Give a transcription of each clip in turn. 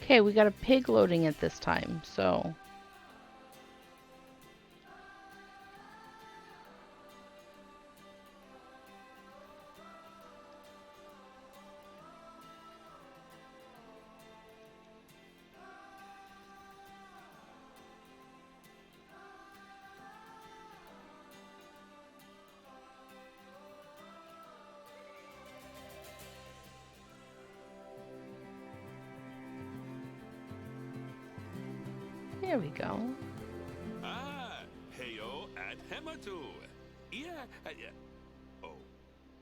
Okay, we got a pig loading it this time, so there we go. Ah, heyo at Hematu. Yeah, yeah.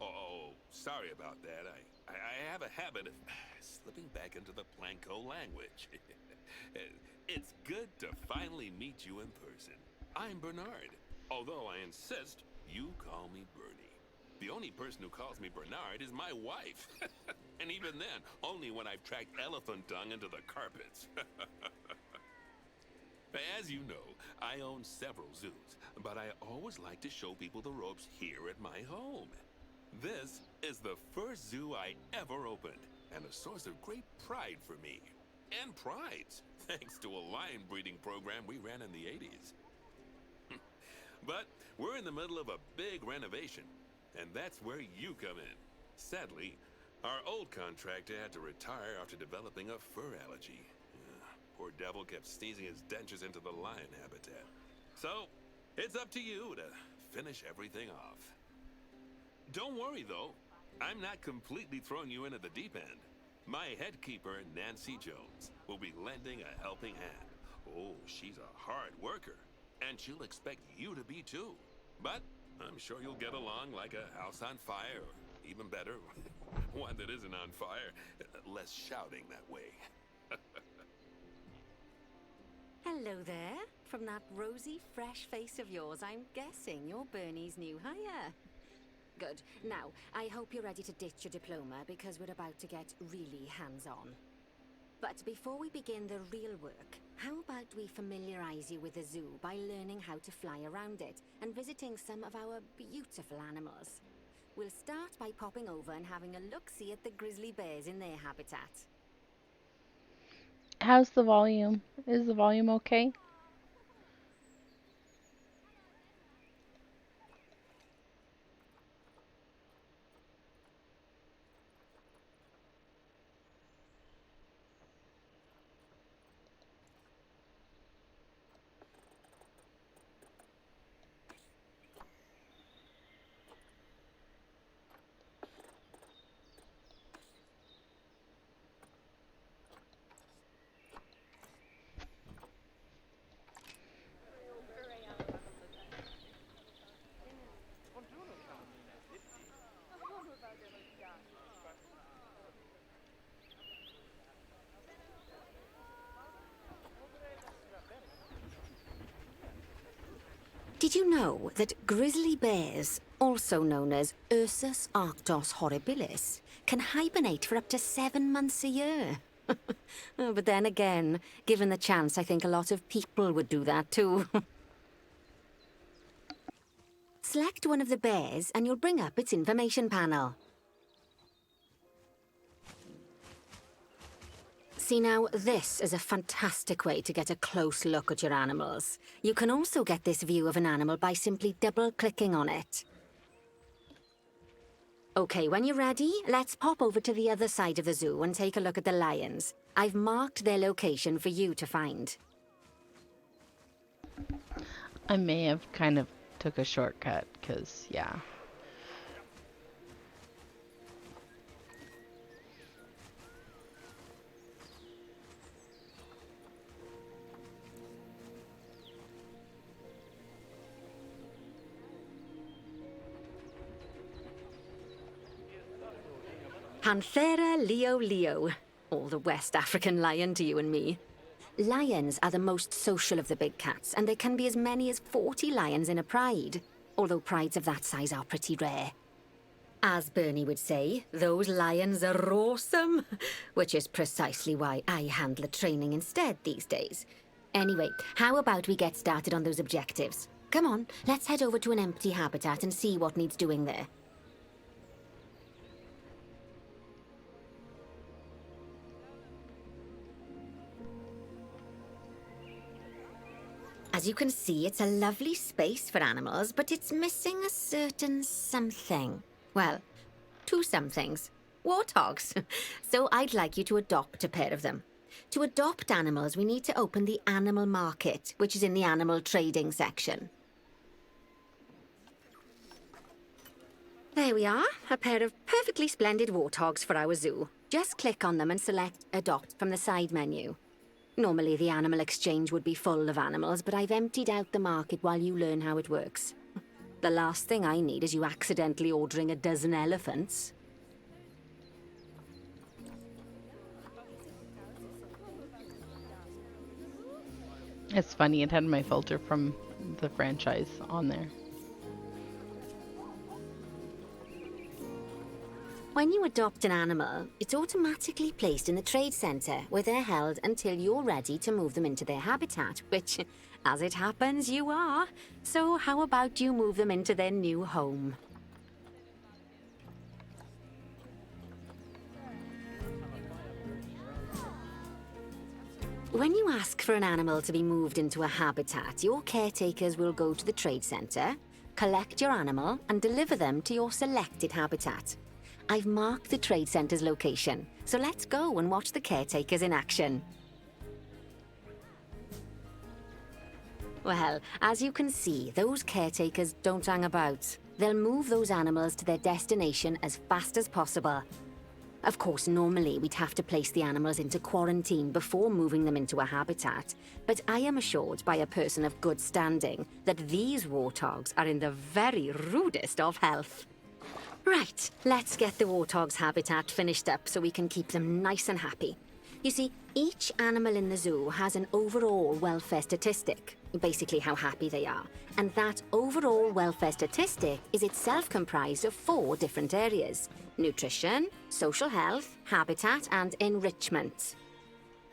Oh, sorry about that. I have a habit of slipping back into the Planko language. It's good to finally meet you in person. I'm Bernard, although I insist you call me Bernie. The only person who calls me Bernard is my wife. And even then, only when I've tracked elephant dung into the carpets. As you know, I own several zoos, but I always like to show people the ropes here at my home. This is the first zoo I ever opened, and a source of great pride for me. And prides, thanks to a lion breeding program we ran in the 80s. But we're in the middle of a big renovation, and that's where you come in. Sadly, our old contractor had to retire after developing a fur allergy. Poor devil kept sneezing his dentures into the lion habitat. So, it's up to you to finish everything off. Don't worry, though. I'm not completely throwing you in at the deep end. My head keeper, Nancy Jones, will be lending a helping hand. Oh, she's a hard worker, and she'll expect you to be too. But I'm sure you'll get along like a house on fire, or even better, one that isn't on fire. Less shouting that way. Hello there. From that rosy, fresh face of yours, I'm guessing you're Bernie's new hire. Good. Now, I hope you're ready to ditch your diploma because we're about to get really hands-on. But before we begin the real work, how about we familiarize you with the zoo by learning how to fly around it and visiting some of our beautiful animals? We'll start by popping over and having a look-see at the grizzly bears in their habitat. How's the volume? Is the volume okay? Did you know that grizzly bears, also known as Ursus arctos horribilis, can hibernate for up to 7 months a year? Oh, but then again, given the chance, I think a lot of people would do that too. Select one of the bears and you'll bring up its information panel. See now, this is a fantastic way to get a close look at your animals. You can also get this view of an animal by simply double-clicking on it. Okay, when you're ready, let's pop over to the other side of the zoo and take a look at the lions. I've marked their location for you to find. I may have kind of took a shortcut, because, yeah. Panthera leo leo, or the West African lion to you and me. Lions are the most social of the big cats, and there can be as many as 40 lions in a pride, although prides of that size are pretty rare. As Bernie would say, those lions are awesome, which is precisely why I handle the training instead these days. Anyway, how about we get started on those objectives? Come on, let's head over to an empty habitat and see what needs doing there. As you can see, it's a lovely space for animals, but it's missing a certain something. Well, two somethings. Warthogs. So I'd like you to adopt a pair of them. To adopt animals, we need to open the animal market, which is in the animal trading section. There we are, a pair of perfectly splendid warthogs for our zoo. Just click on them and select Adopt from the side menu. Normally the animal exchange would be full of animals, but I've emptied out the market while you learn how it works. The last thing I need is you accidentally ordering a dozen elephants. It's funny, it had my filter from the franchise on there. When you adopt an animal, it's automatically placed in the trade centre, where they're held until you're ready to move them into their habitat, which, as it happens, you are. So how about you move them into their new home? When you ask for an animal to be moved into a habitat, your caretakers will go to the trade centre, collect your animal, and deliver them to your selected habitat. I've marked the trade centre's location, so let's go and watch the caretakers in action. Well, as you can see, those caretakers don't hang about. They'll move those animals to their destination as fast as possible. Of course, normally we'd have to place the animals into quarantine before moving them into a habitat, but I am assured by a person of good standing that these warthogs are in the very rudest of health. Right, let's get the warthog's habitat finished up so we can keep them nice and happy. You see, each animal in the zoo has an overall welfare statistic, basically how happy they are. And that overall welfare statistic is itself comprised of 4 different areas: nutrition, social health, habitat, and enrichment.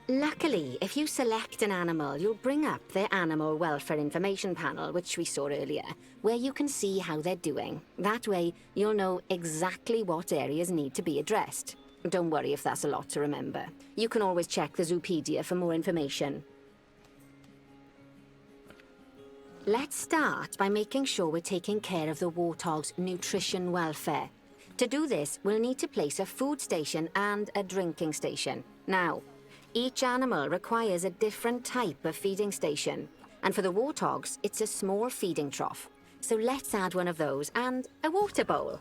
Luckily, if you select an animal, you'll bring up their animal welfare information panel, which we saw earlier, where you can see how they're doing. That way, you'll know exactly what areas need to be addressed. Don't worry if that's a lot to remember. You can always check the Zoopedia for more information. Let's start by making sure we're taking care of the warthog's nutrition welfare. To do this, we'll need to place a food station and a drinking station. Now, each animal requires a different type of feeding station. And for the warthogs, it's a small feeding trough. So let's add one of those and a water bowl.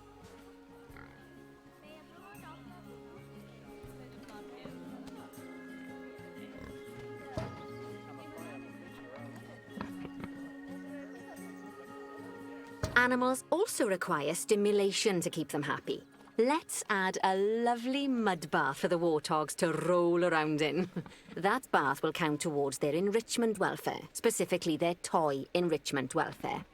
Animals also require stimulation to keep them happy. Let's add a lovely mud bath for the warthogs to roll around in. That bath will count towards their enrichment welfare, specifically their toy enrichment welfare.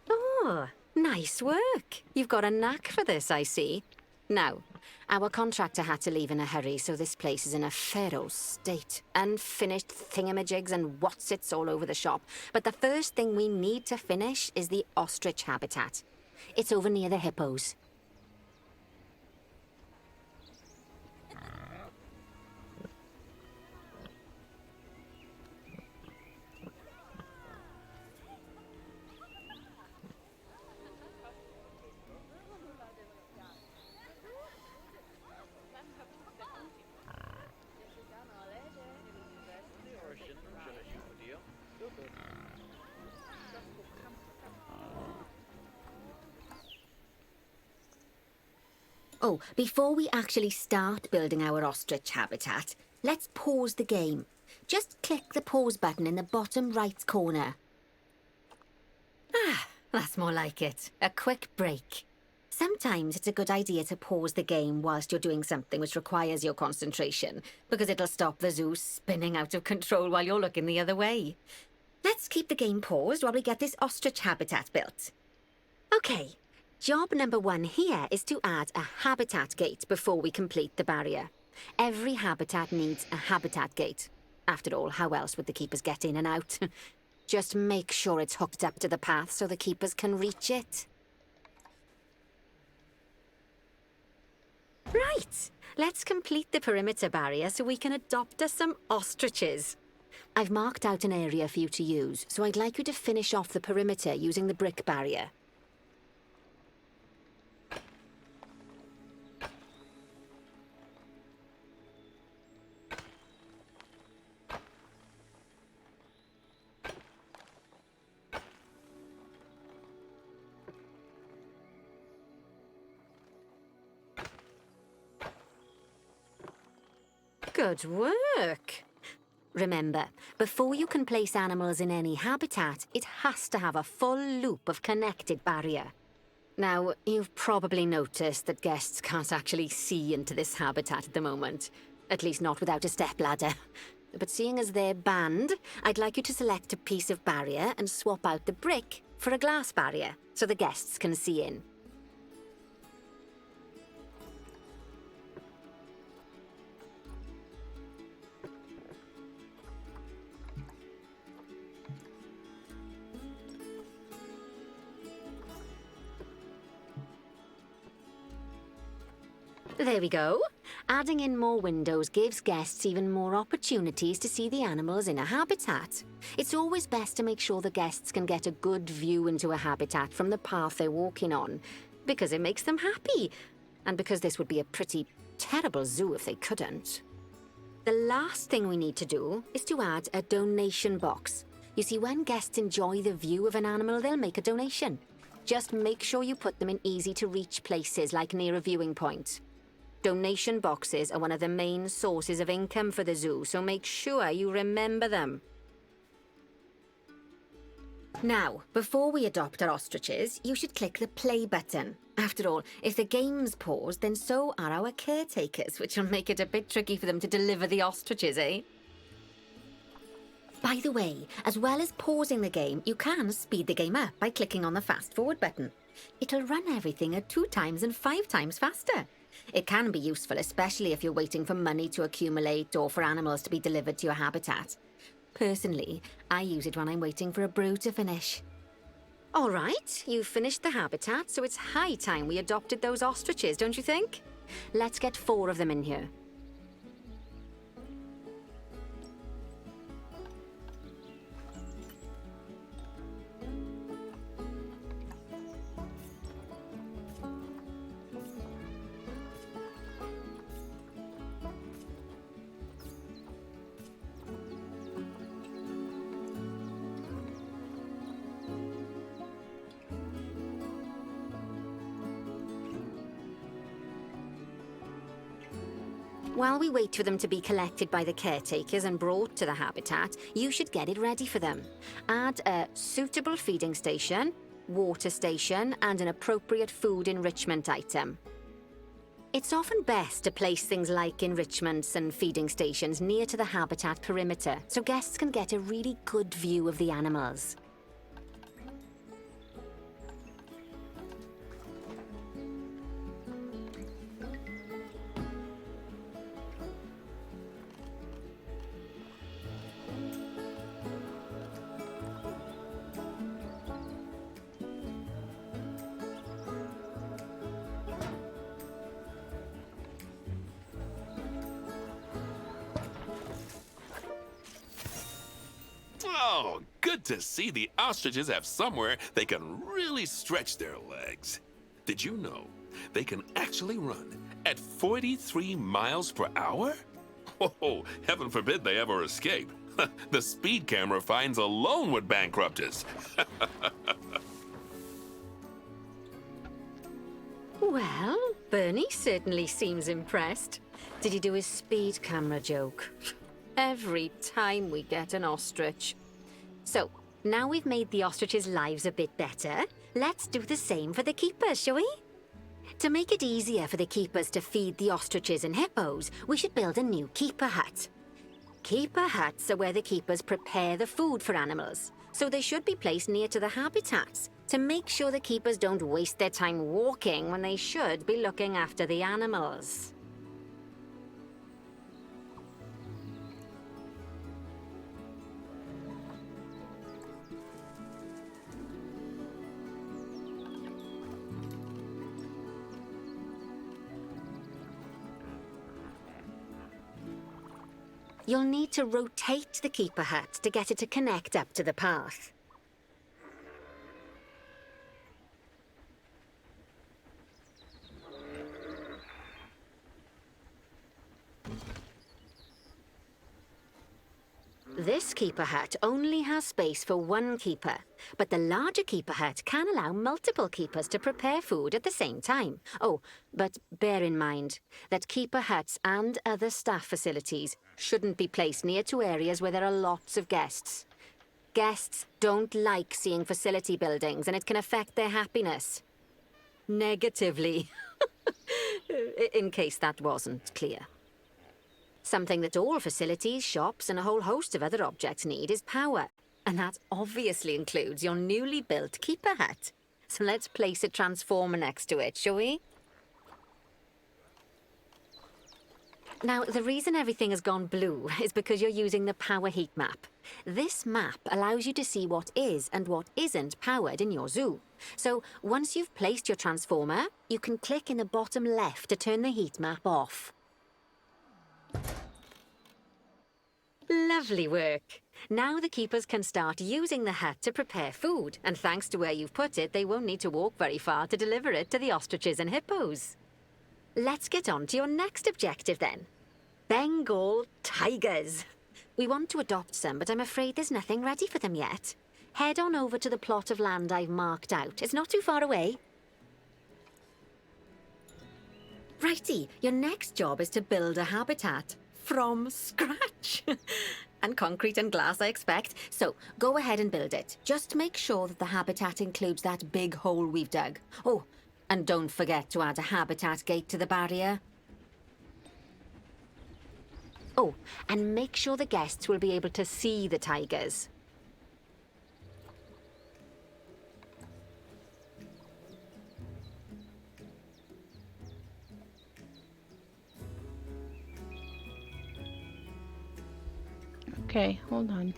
Oh, nice work. You've got a knack for this, I see. Now, our contractor had to leave in a hurry, so this place is in a fair old state. Unfinished thingamajigs and whatsits all over the shop. But the first thing we need to finish is the ostrich habitat. It's over near the hippos. Oh, before we actually start building our ostrich habitat, let's pause the game. Just click the pause button in the bottom right corner. Ah, that's more like it. A quick break. Sometimes it's a good idea to pause the game whilst you're doing something which requires your concentration, because it'll stop the zoo spinning out of control while you're looking the other way. Let's keep the game paused while we get this ostrich habitat built. Okay. Job number 1 here is to add a habitat gate before we complete the barrier. Every habitat needs a habitat gate. After all, how else would the keepers get in and out? Just make sure it's hooked up to the path so the keepers can reach it. Right, let's complete the perimeter barrier so we can adopt us some ostriches. I've marked out an area for you to use, so I'd like you to finish off the perimeter using the brick barrier. Good work! Remember, before you can place animals in any habitat, it has to have a full loop of connected barrier. Now, you've probably noticed that guests can't actually see into this habitat at the moment. At least not without a stepladder. But seeing as they're banned, I'd like you to select a piece of barrier and swap out the brick for a glass barrier, so the guests can see in. There we go. Adding in more windows gives guests even more opportunities to see the animals in a habitat. It's always best to make sure the guests can get a good view into a habitat from the path they're walking on, because it makes them happy, and because this would be a pretty terrible zoo if they couldn't. The last thing we need to do is to add a donation box. You see, when guests enjoy the view of an animal, they'll make a donation. Just make sure you put them in easy-to-reach places, like near a viewing point. Donation boxes are one of the main sources of income for the zoo, so make sure you remember them. Now, before we adopt our ostriches, you should click the play button. After all, if the game's paused, then so are our caretakers, which will make it a bit tricky for them to deliver the ostriches, eh? By the way, as well as pausing the game, you can speed the game up by clicking on the fast forward button. It'll run everything at 2 times and 5 times faster. It can be useful, especially if you're waiting for money to accumulate or for animals to be delivered to your habitat. Personally, I use it when I'm waiting for a brew to finish. All right, you've finished the habitat, so it's high time we adopted those ostriches, don't you think? Let's get 4 of them in here. While we wait for them to be collected by the caretakers and brought to the habitat, you should get it ready for them. Add a suitable feeding station, water station, and an appropriate food enrichment item. It's often best to place things like enrichments and feeding stations near to the habitat perimeter, so guests can get a really good view of the animals. Oh, good to see the ostriches have somewhere they can really stretch their legs. Did you know they can actually run at 43 miles per hour? Oh, heaven forbid they ever escape. The speed camera fines alone would bankrupt us. Well, Bernie certainly seems impressed. Did he do his speed camera joke? Every time we get an ostrich. So, now we've made the ostriches' lives a bit better, let's do the same for the keepers, shall we? To make it easier for the keepers to feed the ostriches and hippos, we should build a new keeper hut. Keeper huts are where the keepers prepare the food for animals, so they should be placed near to the habitats to make sure the keepers don't waste their time walking when they should be looking after the animals. You'll need to rotate the keeper hut to get it to connect up to the path. This keeper hut only has space for one keeper, but the larger keeper hut can allow multiple keepers to prepare food at the same time. Oh, but bear in mind that keeper huts and other staff facilities shouldn't be placed near to areas where there are lots of guests. Guests don't like seeing facility buildings, and it can affect their happiness. Negatively. In case that wasn't clear. Something that all facilities, shops, and a whole host of other objects need is power. And that obviously includes your newly built keeper hut. So let's place a transformer next to it, shall we? Now, the reason everything has gone blue is because you're using the power heat map. This map allows you to see what is and what isn't powered in your zoo. So once you've placed your transformer, you can click in the bottom left to turn the heat map off. Lovely work. Now the keepers can start using the hut to prepare food, and thanks to where you've put it, they won't need to walk very far to deliver it to the ostriches and hippos. Let's get on to your next objective then. Bengal tigers. We want to adopt some, but I'm afraid there's nothing ready for them yet. Head on over to the plot of land I've marked out. It's not too far away. Righty, your next job is to build a habitat. From scratch. And concrete and glass, I expect. So, go ahead and build it. Just make sure that the habitat includes that big hole we've dug. Oh, and don't forget to add a habitat gate to the barrier. Oh, and make sure the guests will be able to see the tigers. Okay, hold on.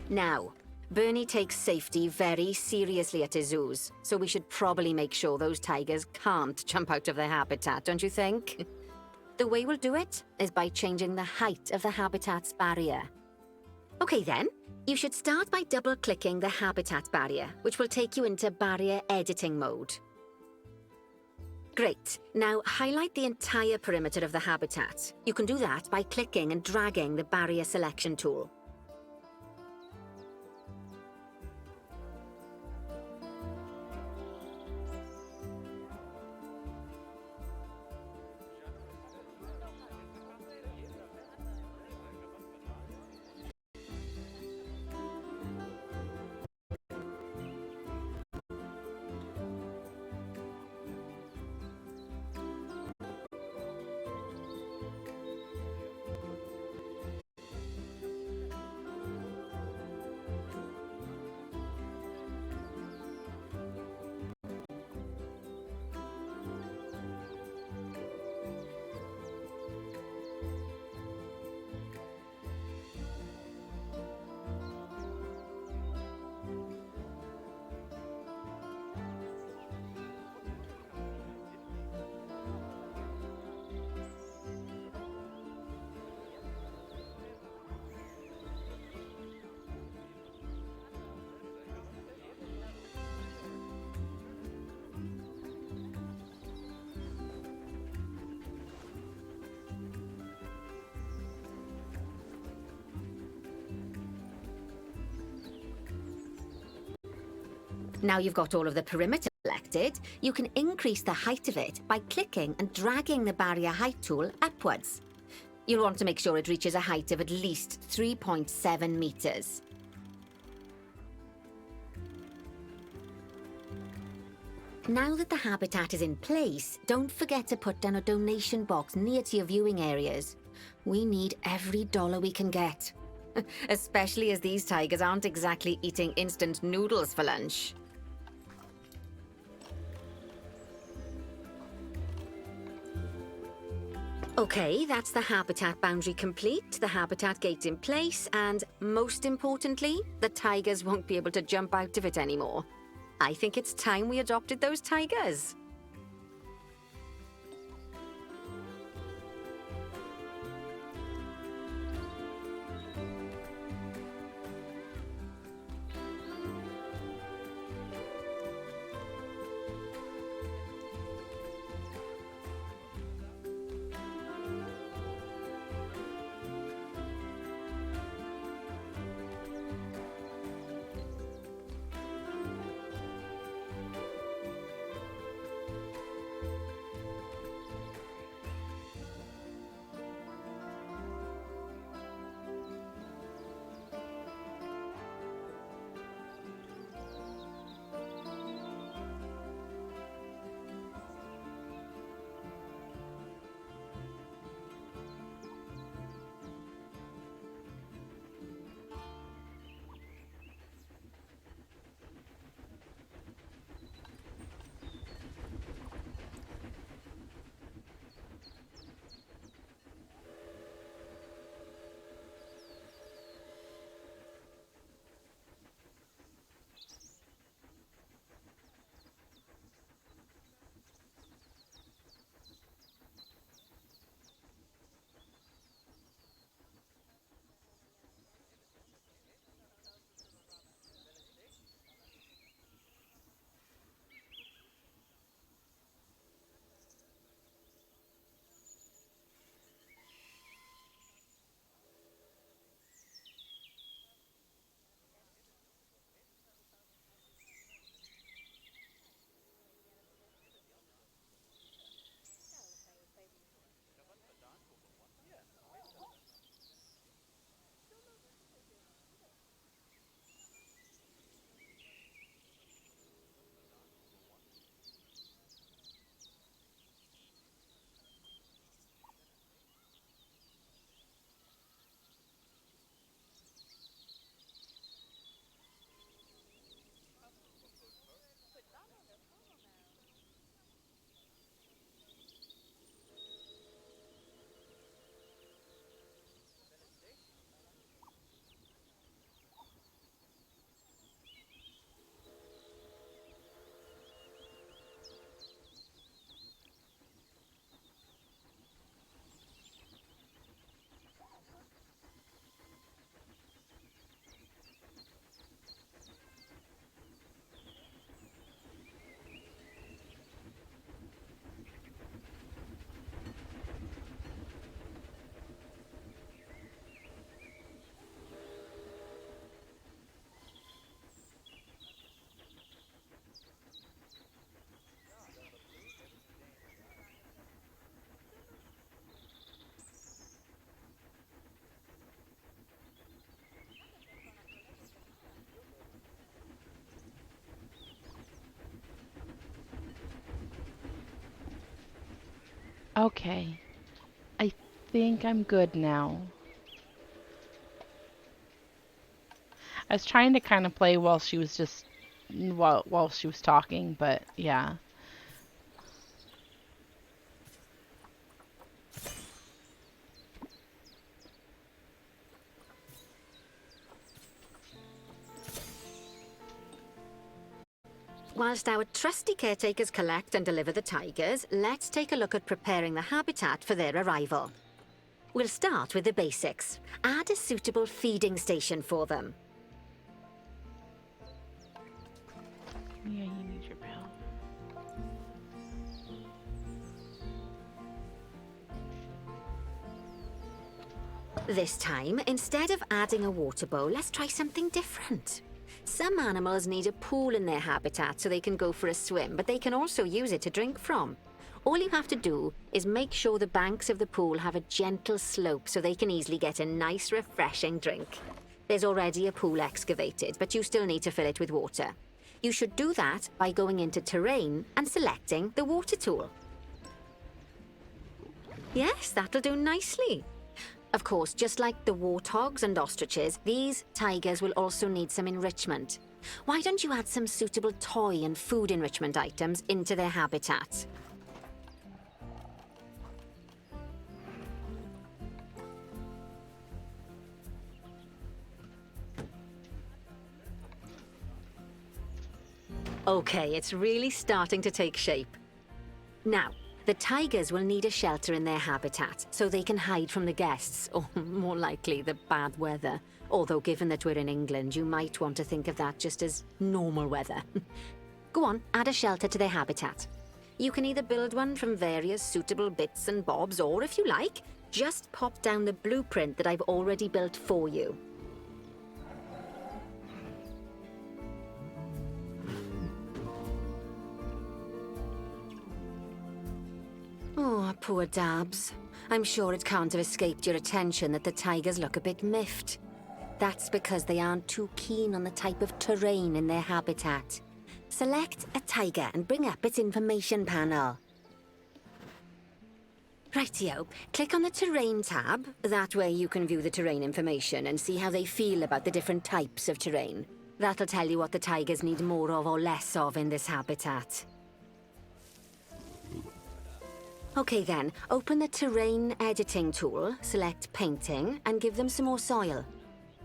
Now, Bernie takes safety very seriously at his zoos, so we should probably make sure those tigers can't jump out of their habitat, don't you think? The way we'll do it is by changing the height of the habitat's barrier. Okay then, you should start by double-clicking the habitat barrier, which will take you into barrier editing mode. Great. Now highlight the entire perimeter of the habitat. You can do that by clicking and dragging the barrier selection tool. Now you've got all of the perimeter selected, you can increase the height of it by clicking and dragging the barrier height tool upwards. You'll want to make sure it reaches a height of at least 3.7 meters. Now that the habitat is in place, don't forget to put down a donation box near to your viewing areas. We need every dollar we can get. Especially as these tigers aren't exactly eating instant noodles for lunch. Okay, that's the habitat boundary complete, the habitat gate in place, and most importantly, the tigers won't be able to jump out of it anymore. I think it's time we adopted those tigers. Okay. I think I'm good now. I was trying to kind of play while she was just while she was talking, but yeah. Whilst our trusty caretakers collect and deliver the tigers, let's take a look at preparing the habitat for their arrival. We'll start with the basics. Add a suitable feeding station for them. Yeah, you need your bell. This time, instead of adding a water bowl, let's try something different. Some animals need a pool in their habitat so they can go for a swim, but they can also use it to drink from. All you have to do is make sure the banks of the pool have a gentle slope so they can easily get a nice, refreshing drink. There's already a pool excavated, but you still need to fill it with water. You should do that by going into terrain and selecting the water tool. Yes, that'll do nicely. Of course, just like the warthogs and ostriches, these tigers will also need some enrichment. Why don't you add some suitable toy and food enrichment items into their habitat? Okay, it's really starting to take shape. Now, the tigers will need a shelter in their habitat so they can hide from the guests, or more likely, the bad weather. Although given that we're in England, you might want to think of that just as normal weather. Go on, add a shelter to their habitat. You can either build one from various suitable bits and bobs, or if you like, just pop down the blueprint that I've already built for you. Oh, poor Dabs. I'm sure it can't have escaped your attention that the tigers look a bit miffed. That's because they aren't too keen on the type of terrain in their habitat. Select a tiger and bring up its information panel. Rightio, click on the Terrain tab. That way you can view the terrain information and see how they feel about the different types of terrain. That'll tell you what the tigers need more of or less of in this habitat. Okay then, open the Terrain Editing tool, select Painting, and give them some more soil.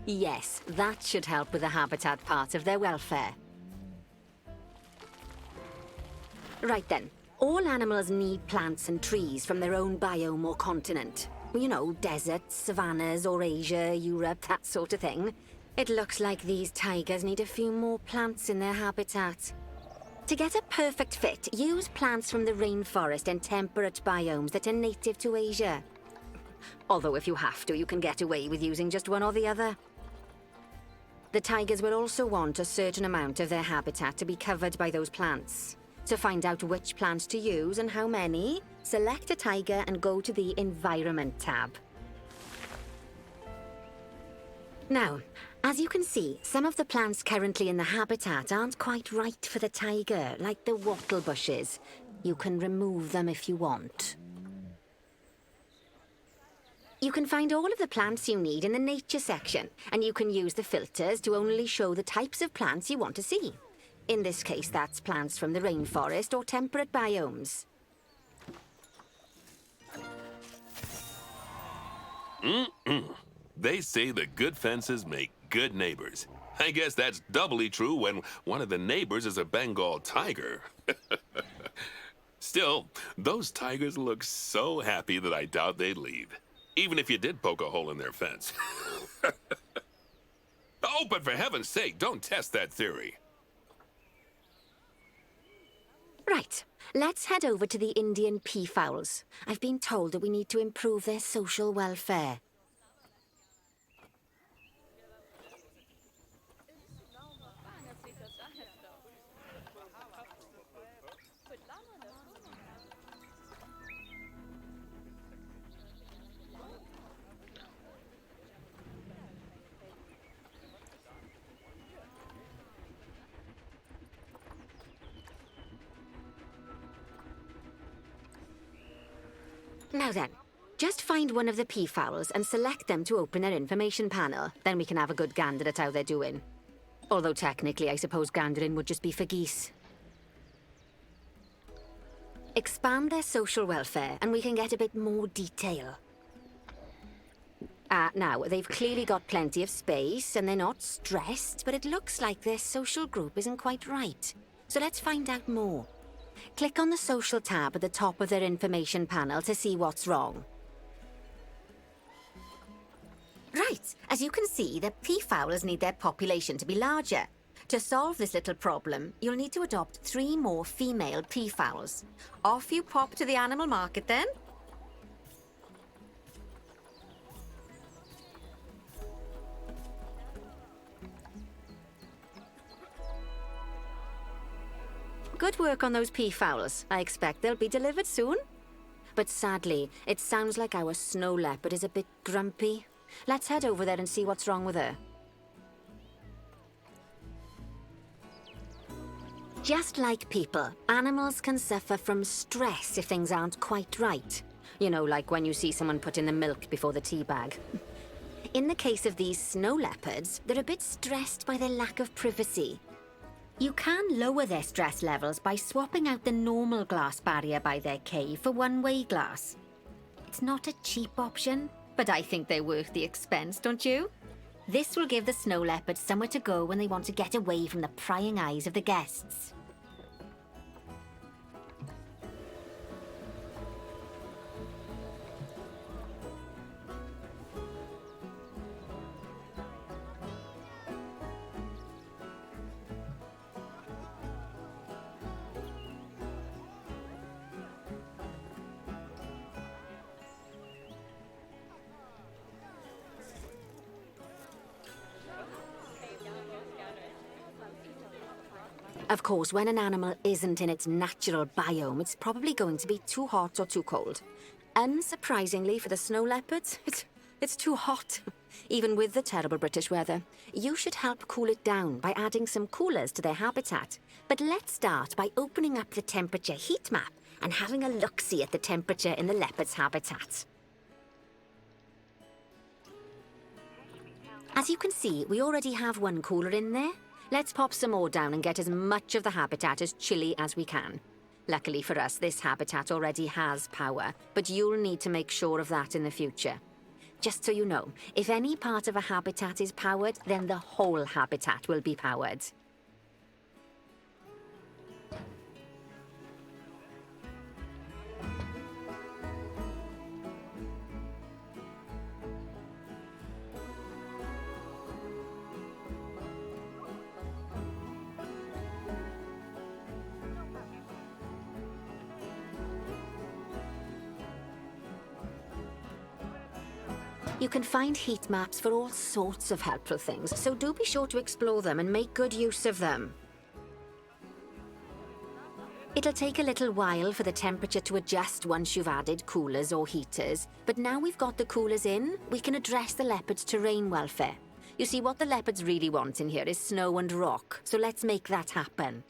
Yes, that should help with the habitat part of their welfare. Right then, all animals need plants and trees from their own biome or continent. You know, deserts, savannas, or Asia, Europe, that sort of thing. It looks like these tigers need a few more plants in their habitat. To get a perfect fit, use plants from the rainforest and temperate biomes that are native to Asia. Although if you have to, you can get away with using just one or the other. The tigers will also want a certain amount of their habitat to be covered by those plants. To find out which plants to use and how many, select a tiger and go to the Environment tab. Now, as you can see, some of the plants currently in the habitat aren't quite right for the tiger, like the wattle bushes. You can remove them if you want. You can find all of the plants you need in the Nature section, and you can use the filters to only show the types of plants you want to see. In this case, that's plants from the rainforest or temperate biomes. They say that good fences make good neighbors. I guess that's doubly true when one of the neighbors is a Bengal tiger. Still, those tigers look so happy that I doubt they'd leave, even if you did poke a hole in their fence. Oh, but for heaven's sake, don't test that theory. Right, let's head over to the Indian peafowls. I've been told that we need to improve their social welfare. Now then, just find one of the peafowls and select them to open their information panel. Then we can have a good gander at how they're doing. Although technically, I suppose gandering would just be for geese. Expand their social welfare, and we can get a bit more detail. Now, they've clearly got plenty of space, and they're not stressed, but it looks like their social group isn't quite right. So let's find out more. Click on the social tab at the top of their information panel to see what's wrong. Right, as you can see, the peafowls need their population to be larger. To solve this little problem, you'll need to adopt 3 more female peafowls. Off you pop to the animal market then. Good work on those peafowls. I expect they'll be delivered soon. But sadly, it sounds like our snow leopard is a bit grumpy. Let's head over there and see what's wrong with her. Just like people, animals can suffer from stress if things aren't quite right. You know, like when you see someone put in the milk before the tea bag. In the case of these snow leopards, they're a bit stressed by their lack of privacy. You can lower their stress levels by swapping out the normal glass barrier by their cave for one-way glass. It's not a cheap option, but I think they're worth the expense, don't you? This will give the snow leopards somewhere to go when they want to get away from the prying eyes of the guests. Of course, when an animal isn't in its natural biome, it's probably going to be too hot or too cold. Unsurprisingly for the snow leopards, it's too hot. Even with the terrible British weather, you should help cool it down by adding some coolers to their habitat. But let's start by opening up the temperature heat map and having a look-see at the temperature in the leopard's habitat. As you can see, we already have one cooler in there. Let's pop some more down and get as much of the habitat as chilly as we can. Luckily for us, this habitat already has power, but you'll need to make sure of that in the future. Just so you know, if any part of a habitat is powered, then the whole habitat will be powered. You can find heat maps for all sorts of helpful things, so do be sure to explore them and make good use of them. It'll take a little while for the temperature to adjust once you've added coolers or heaters, but now we've got the coolers in, we can address the leopard's terrain welfare. You see, what the leopards really want in here is snow and rock, so let's make that happen.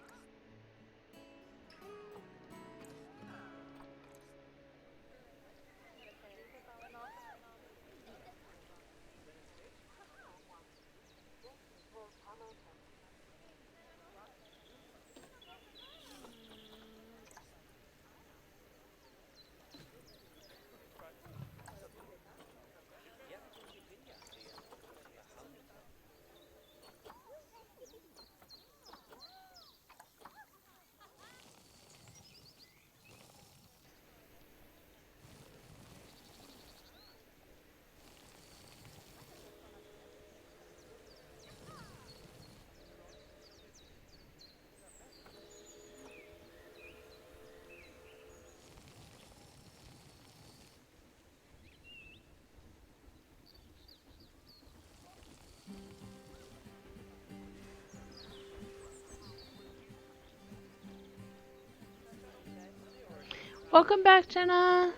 Welcome back, Jenna.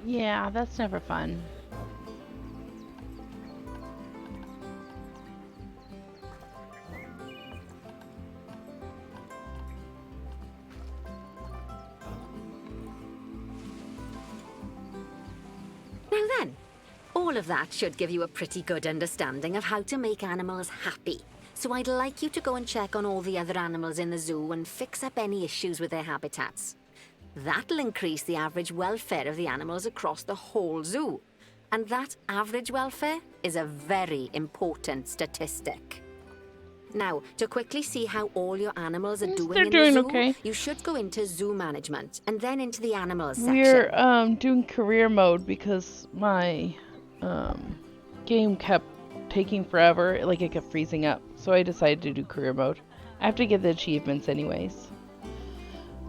Yeah, that's never fun. Now then, all of that should give you a pretty good understanding of how to make animals happy. So I'd like you to go and check on all the other animals in the zoo and fix up any issues with their habitats. That'll increase the average welfare of the animals across the whole zoo. And that average welfare is a very important statistic. Now, to quickly see how all your animals are Yes, doing they're in the doing zoo, okay. you should go into zoo management and then into the animals We're section. doing career mode because my game kept taking forever, like it kept freezing up. So I decided to do career mode. I have to get the achievements anyways.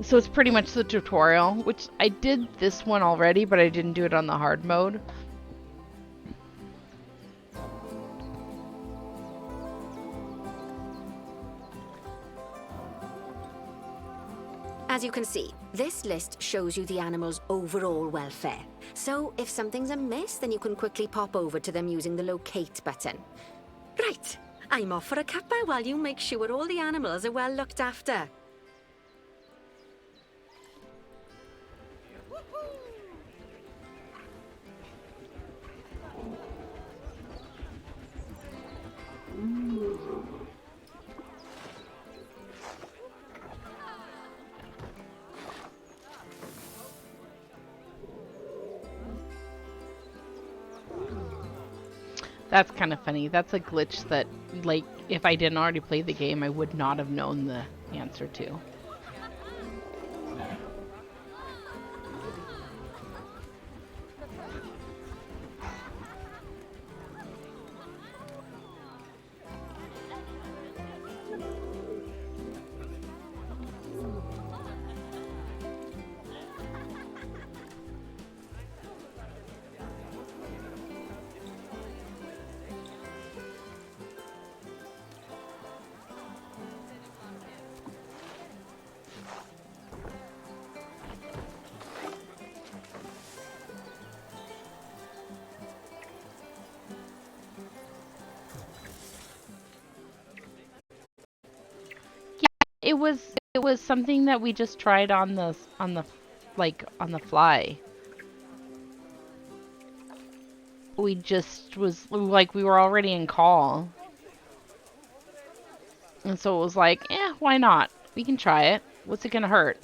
So it's pretty much the tutorial, which I did this one already, but I didn't do it on the hard mode. As you can see, this list shows you the animal's overall welfare. So if something's amiss, then you can quickly pop over to them using the locate button. Right, I'm off for a cuppa while you make sure all the animals are well looked after. That's kind of funny. That's a glitch that, like, if I didn't already play the game, I would not have known the answer to. It was something that we just tried on the like on the fly. We just was like we were already in call. And so it was like, why not? We can try it. What's it gonna hurt?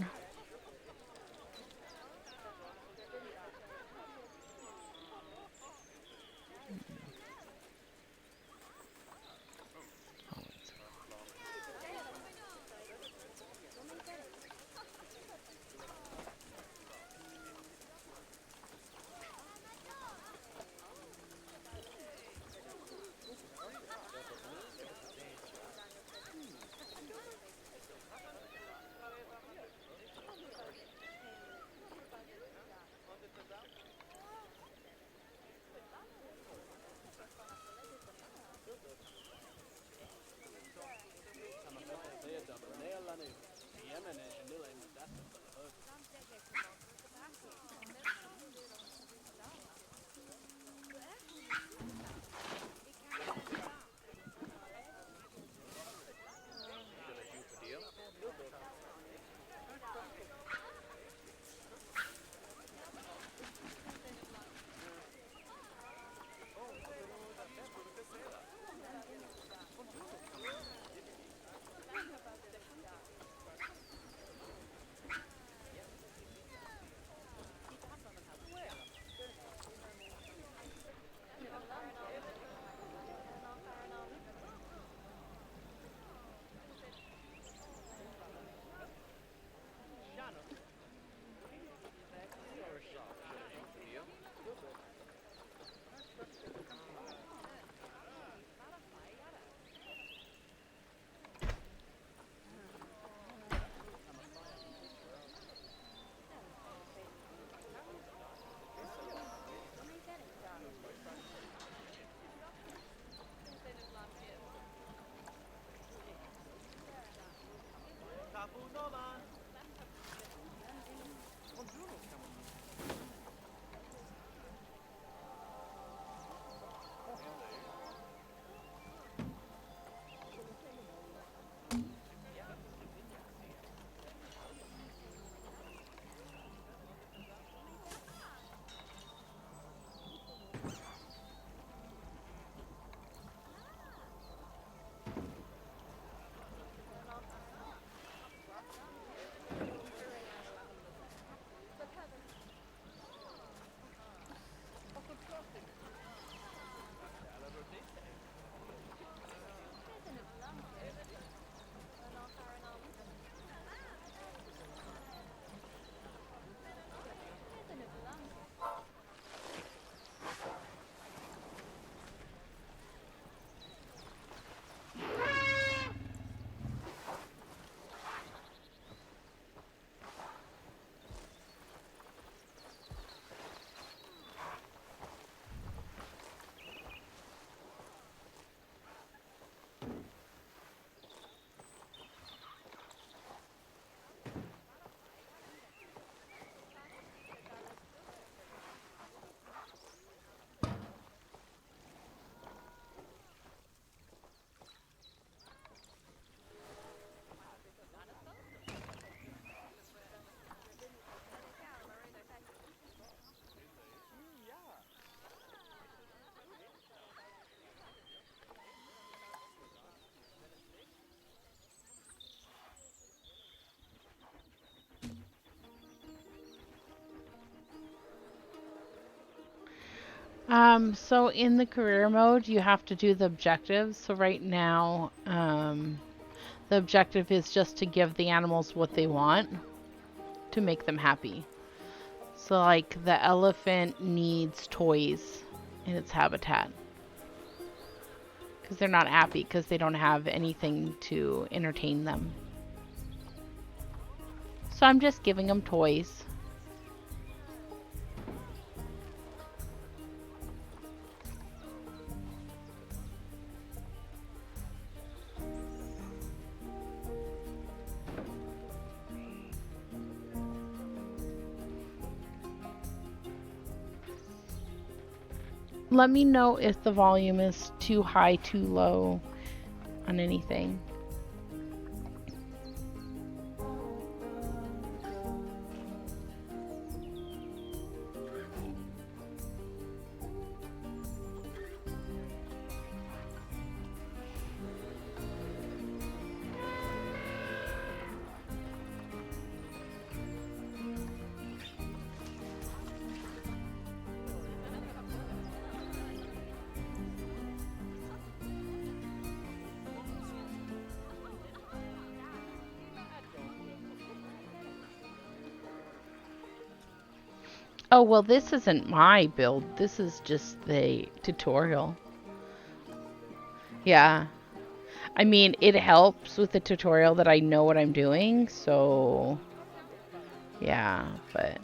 So in the career mode, you have to do the objectives. So right now, the objective is just to give the animals what they want to make them happy. So like the elephant needs toys in its habitat because they're not happy because they don't have anything to entertain them. So I'm just giving them toys. Let me know if the volume is too high, too low on anything. Oh, well, this isn't my build. This is just the tutorial. Yeah. I mean, it helps with the tutorial that I know what I'm doing, so yeah, but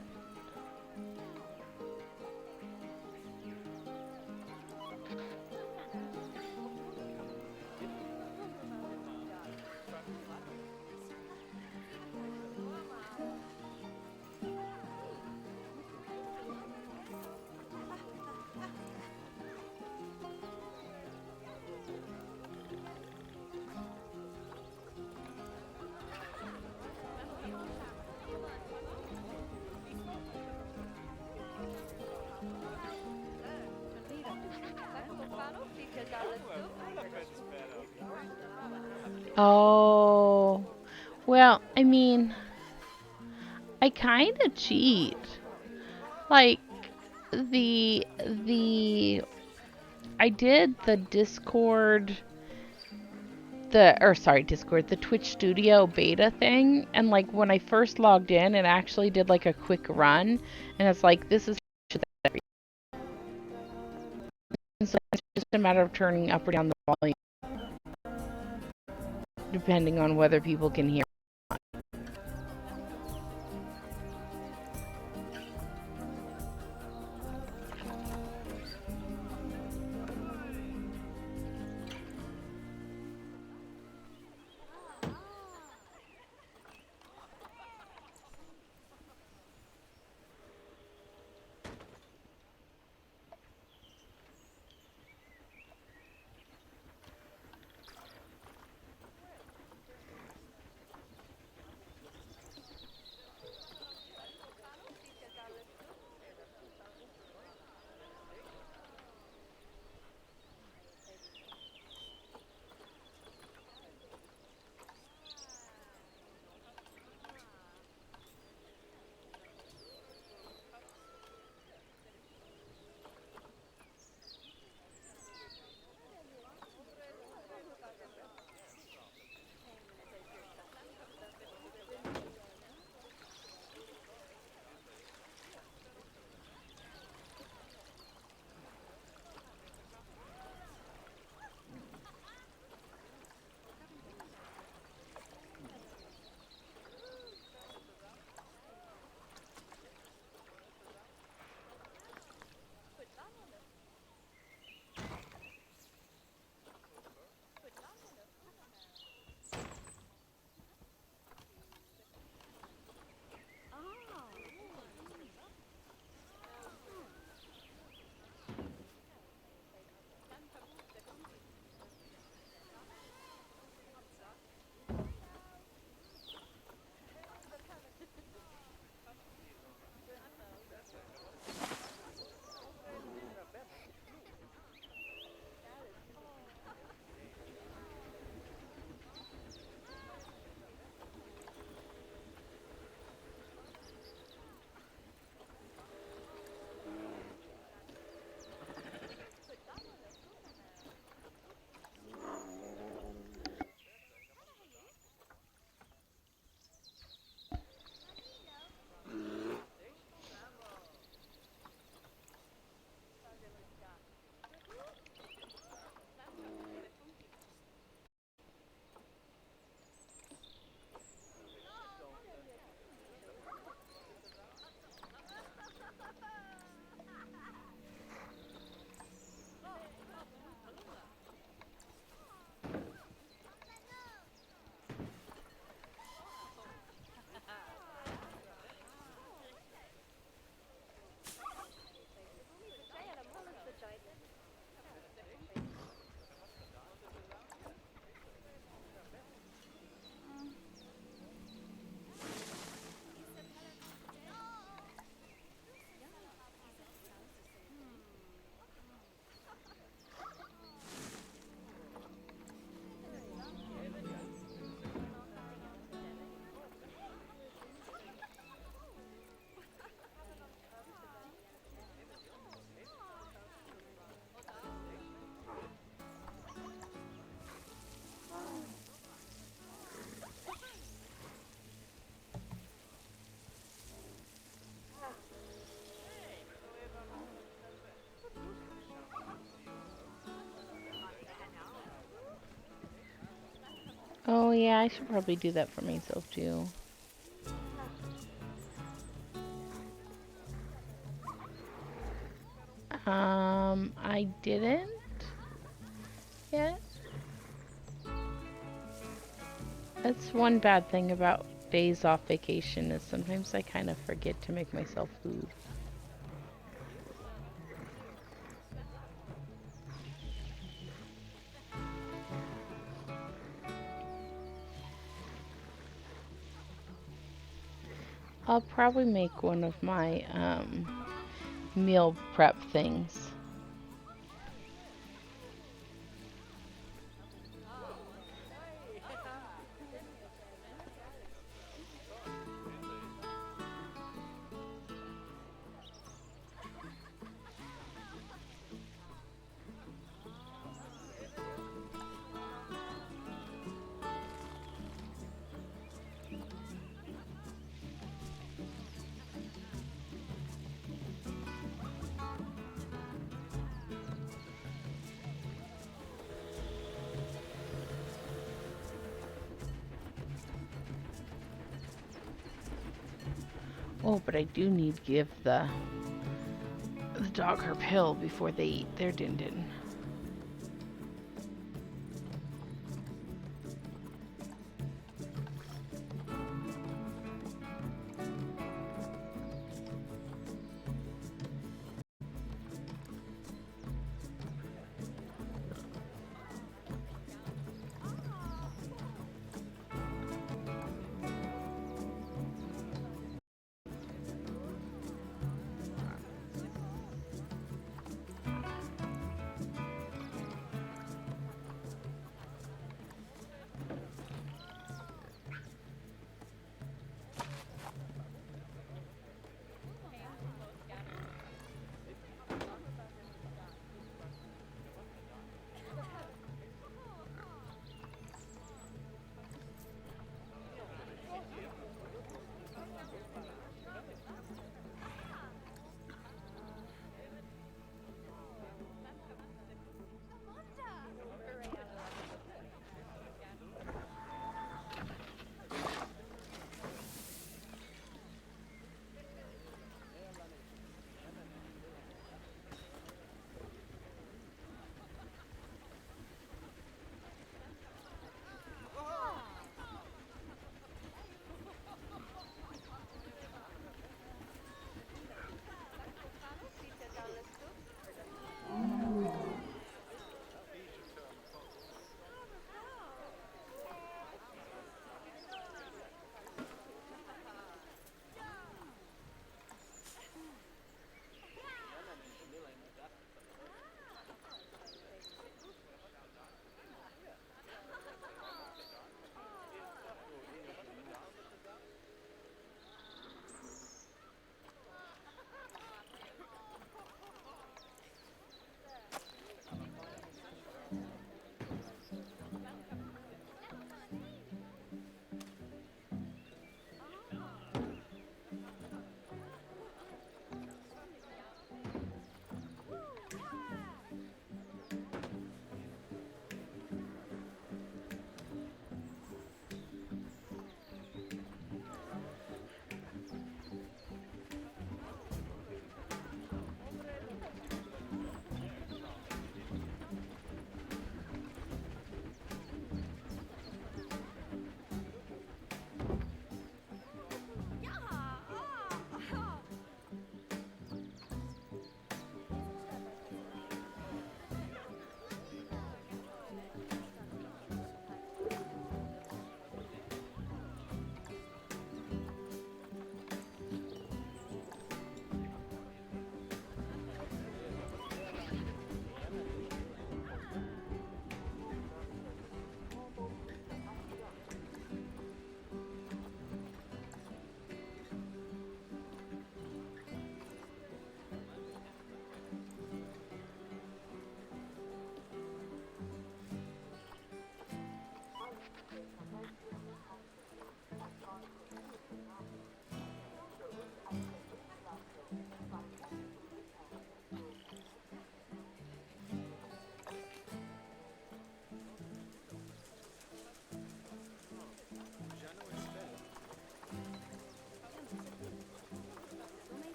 oh, well, I mean, I kind of cheat. Like the I did the Discord the Twitch Studio beta thing, and like when I first logged in, it actually did like a quick run, and it's like this is so it's just a matter of turning up or down the volume depending on whether people can hear. Oh yeah, I should probably do that for myself too. I didn't yet. That's one bad thing about days off vacation is sometimes I kind of forget to make myself food. I'll probably make one of my meal prep things. Oh, but I do need to give the dog her pill before they eat their din din.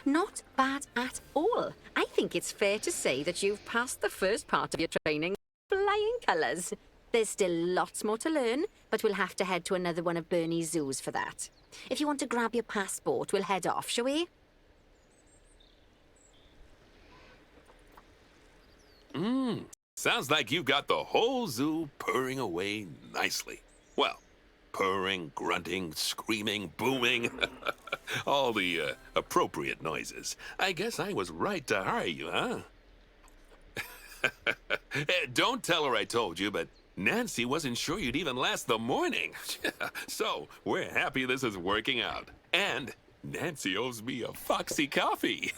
Not bad at all. I think it's fair to say that you've passed the first part of your training flying colours. There's still lots more to learn, but we'll have to head to another one of Bernie's zoos for that. If you want to grab your passport, we'll head off, shall we? Sounds like you've got the whole zoo purring away nicely. Well, purring, grunting, screaming, booming. All the appropriate noises. I guess I was right to hire you, huh? Don't tell her I told you, but Nancy wasn't sure you'd even last the morning. So, we're happy this is working out. And Nancy owes me a Foxy coffee.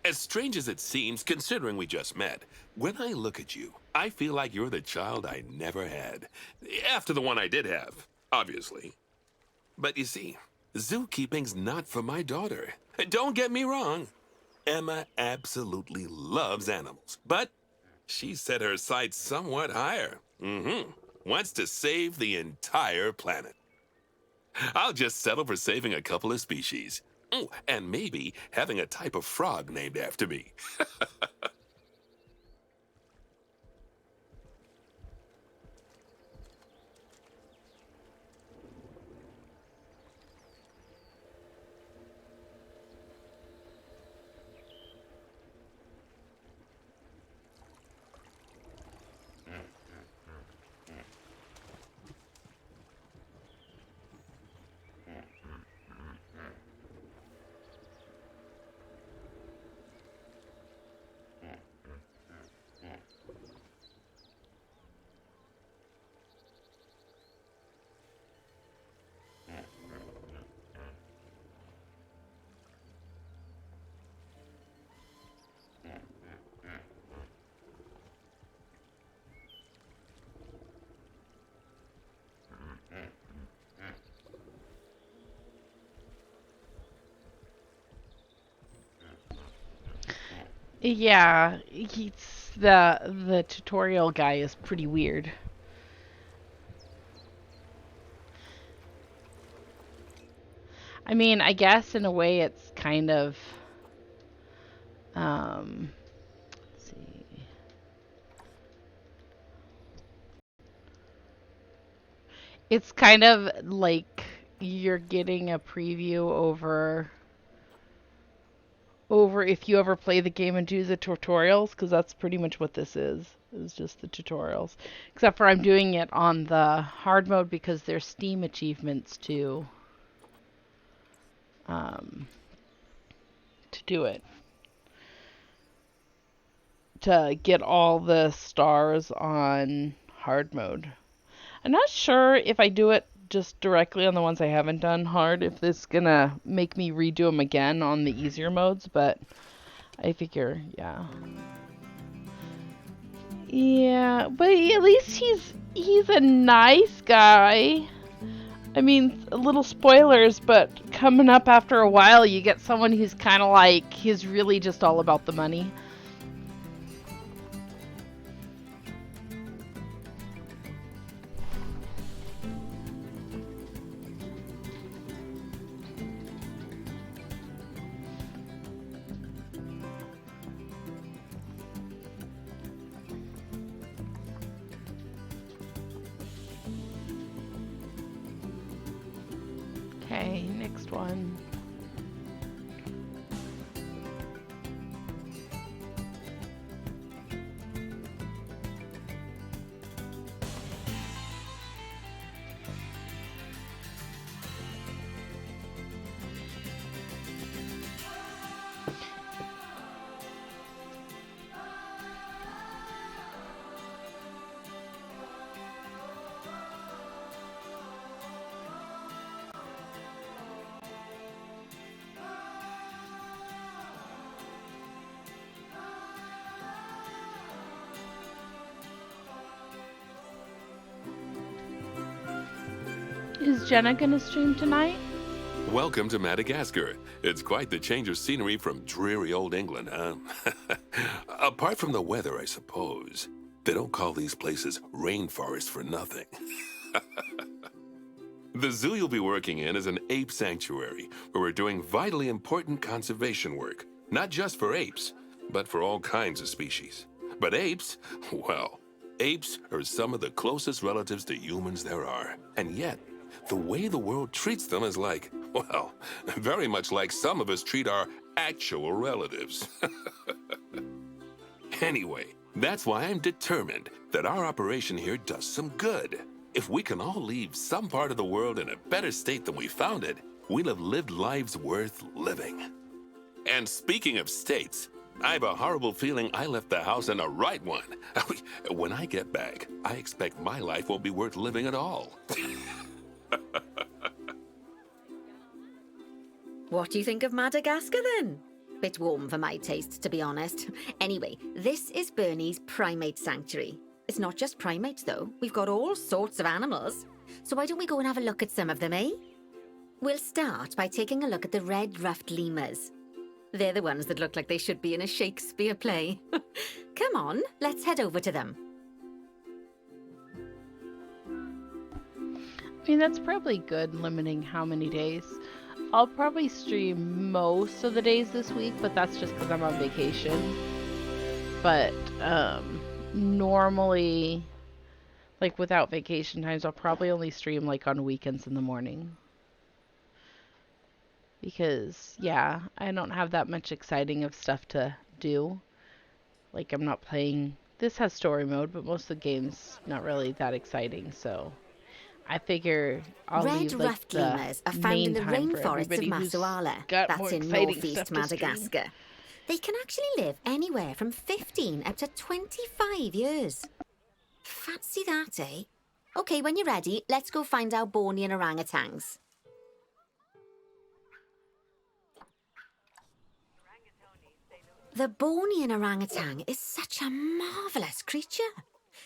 As strange as it seems, considering we just met, when I look at you, I feel like you're the child I never had. After the one I did have, obviously. But you see, zookeeping's not for my daughter. Don't get me wrong. Emma absolutely loves animals, but she set her sights somewhat higher. Wants to save the entire planet. I'll just settle for saving a couple of species. Oh, and maybe having a type of frog named after me. Yeah, he's the tutorial guy is pretty weird. I mean, I guess in a way it's kind of let's see. It's kind of like you're getting a preview over if you ever play the game and do the tutorials, because that's pretty much what this is just the tutorials. Except for I'm doing it on the hard mode because there's Steam achievements um, to do it. To get all the stars on hard mode. I'm not sure if I do it just directly on the ones I haven't done hard, if this is gonna make me redo them again on the easier modes, but I figure, yeah. Yeah, but at least he's a nice guy. I mean, a little spoilers, but coming up after a while, you get someone who's kind of like, he's really just all about the money. Okay, next one. Is Jenna gonna stream tonight? Welcome to Madagascar. It's quite the change of scenery from dreary old England, huh? Apart from the weather, I suppose. They don't call these places rainforests for nothing. The zoo you'll be working in is an ape sanctuary where we're doing vitally important conservation work. Not just for apes, but for all kinds of species. But apes, well, apes are some of the closest relatives to humans there are. And yet, the way the world treats them is like, well, very much like some of us treat our actual relatives. Anyway, that's why I'm determined that our operation here does some good. If we can all leave some part of the world in a better state than we found it, we'll have lived lives worth living. And speaking of states, I have a horrible feeling I left the house in the right one. When I get back, I expect my life won't be worth living at all. What do you think of Madagascar, then? Bit warm for my taste, to be honest. Anyway, this is Bernie's primate sanctuary. It's not just primates, though. We've got all sorts of animals. So why don't we go and have a look at some of them, eh? We'll start by taking a look at the red-ruffed lemurs. They're the ones that look like they should be in a Shakespeare play. Come on, let's head over to them. I mean, that's probably good, limiting how many days. I'll probably stream most of the days this week, but that's just because I'm on vacation. But, normally, like without vacation times, I'll probably only stream like on weekends in the morning. Because, yeah, I don't have that much exciting of stuff to do. Like, I'm not playing... This has story mode, but most of the game's not really that exciting, so... I figure I'll leave like Red-ruffed lemurs are found in the rainforests of Masuala. That's in northeast Madagascar. They can actually live anywhere from 15 up to 25 years. Fancy that, eh? Okay, when you're ready, let's go find our Bornean orangutans. The Bornean orangutan is such a marvellous creature.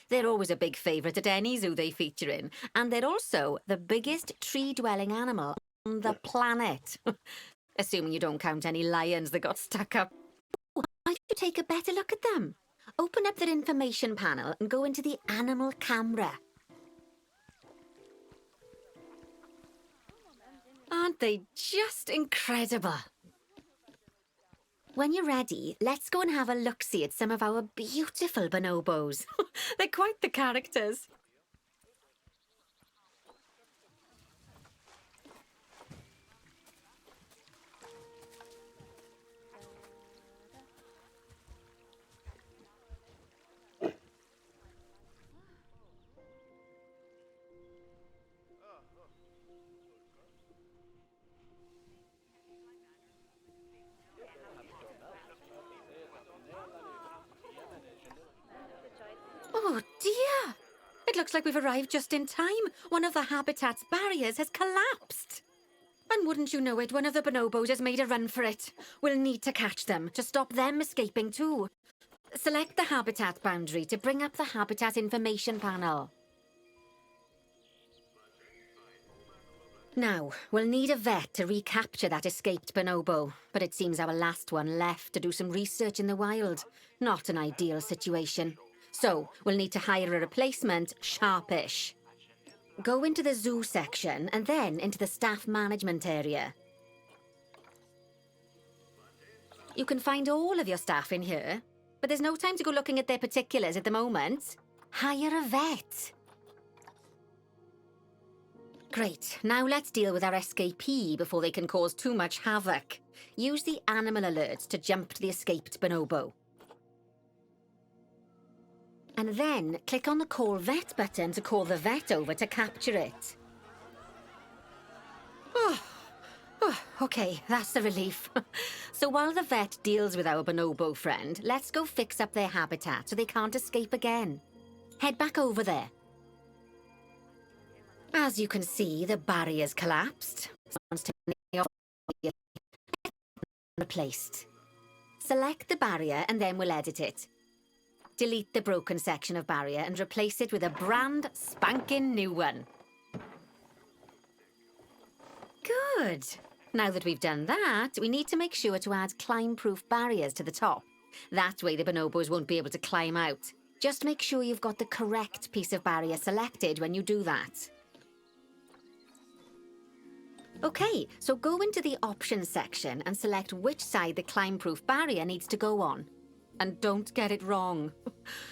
They're always a big favourite at any zoo they feature in, and they're also the biggest tree-dwelling animal on the planet. Assuming you don't count any lions that got stuck up. I should take a better look at them. Open up their information panel and go into the animal camera. Aren't they just incredible? When you're ready, let's go and have a look-see at some of our beautiful bonobos. They're quite the characters. Oh dear! It looks like we've arrived just in time. One of the habitat's barriers has collapsed. And wouldn't you know it, one of the bonobos has made a run for it. We'll need to catch them to stop them escaping too. Select the habitat boundary to bring up the habitat information panel. Now, we'll need a vet to recapture that escaped bonobo, but it seems our last one left to do some research in the wild. Not an ideal situation. So, we'll need to hire a replacement sharpish. Go into the zoo section and then into the staff management area. You can find all of your staff in here, but there's no time to go looking at their particulars at the moment. Hire a vet. Great, now let's deal with our escapee before they can cause too much havoc. Use the animal alerts to jump to the escaped bonobo. And then click on the Call Vet button to call the vet over to capture it. Okay, that's a relief. So while the vet deals with our bonobo friend, let's go fix up their habitat so they can't escape again. Head back over there. As you can see, the barrier's collapsed. Replaced. Select the barrier and then we'll edit it. Delete the broken section of barrier and replace it with a brand spanking new one. Good. Now that we've done that, we need to make sure to add climb-proof barriers to the top. That way the bonobos won't be able to climb out. Just make sure you've got the correct piece of barrier selected when you do that. Okay, so go into the options section and select which side the climb-proof barrier needs to go on. And don't get it wrong.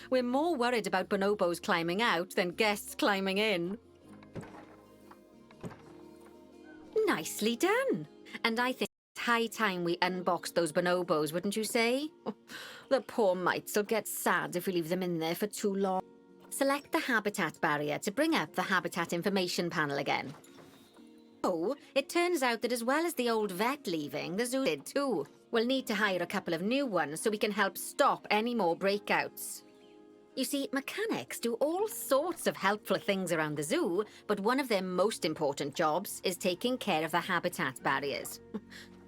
We're more worried about bonobos climbing out than guests climbing in. Nicely done. And I think it's high time we unboxed those bonobos, wouldn't you say? The poor mites will get sad if we leave them in there for too long. Select the habitat barrier to bring up the habitat information panel again. Oh, it turns out that as well as the old vet leaving, the zoo did too. We'll need to hire a couple of new ones so we can help stop any more breakouts. You see, mechanics do all sorts of helpful things around the zoo, but one of their most important jobs is taking care of the habitat barriers.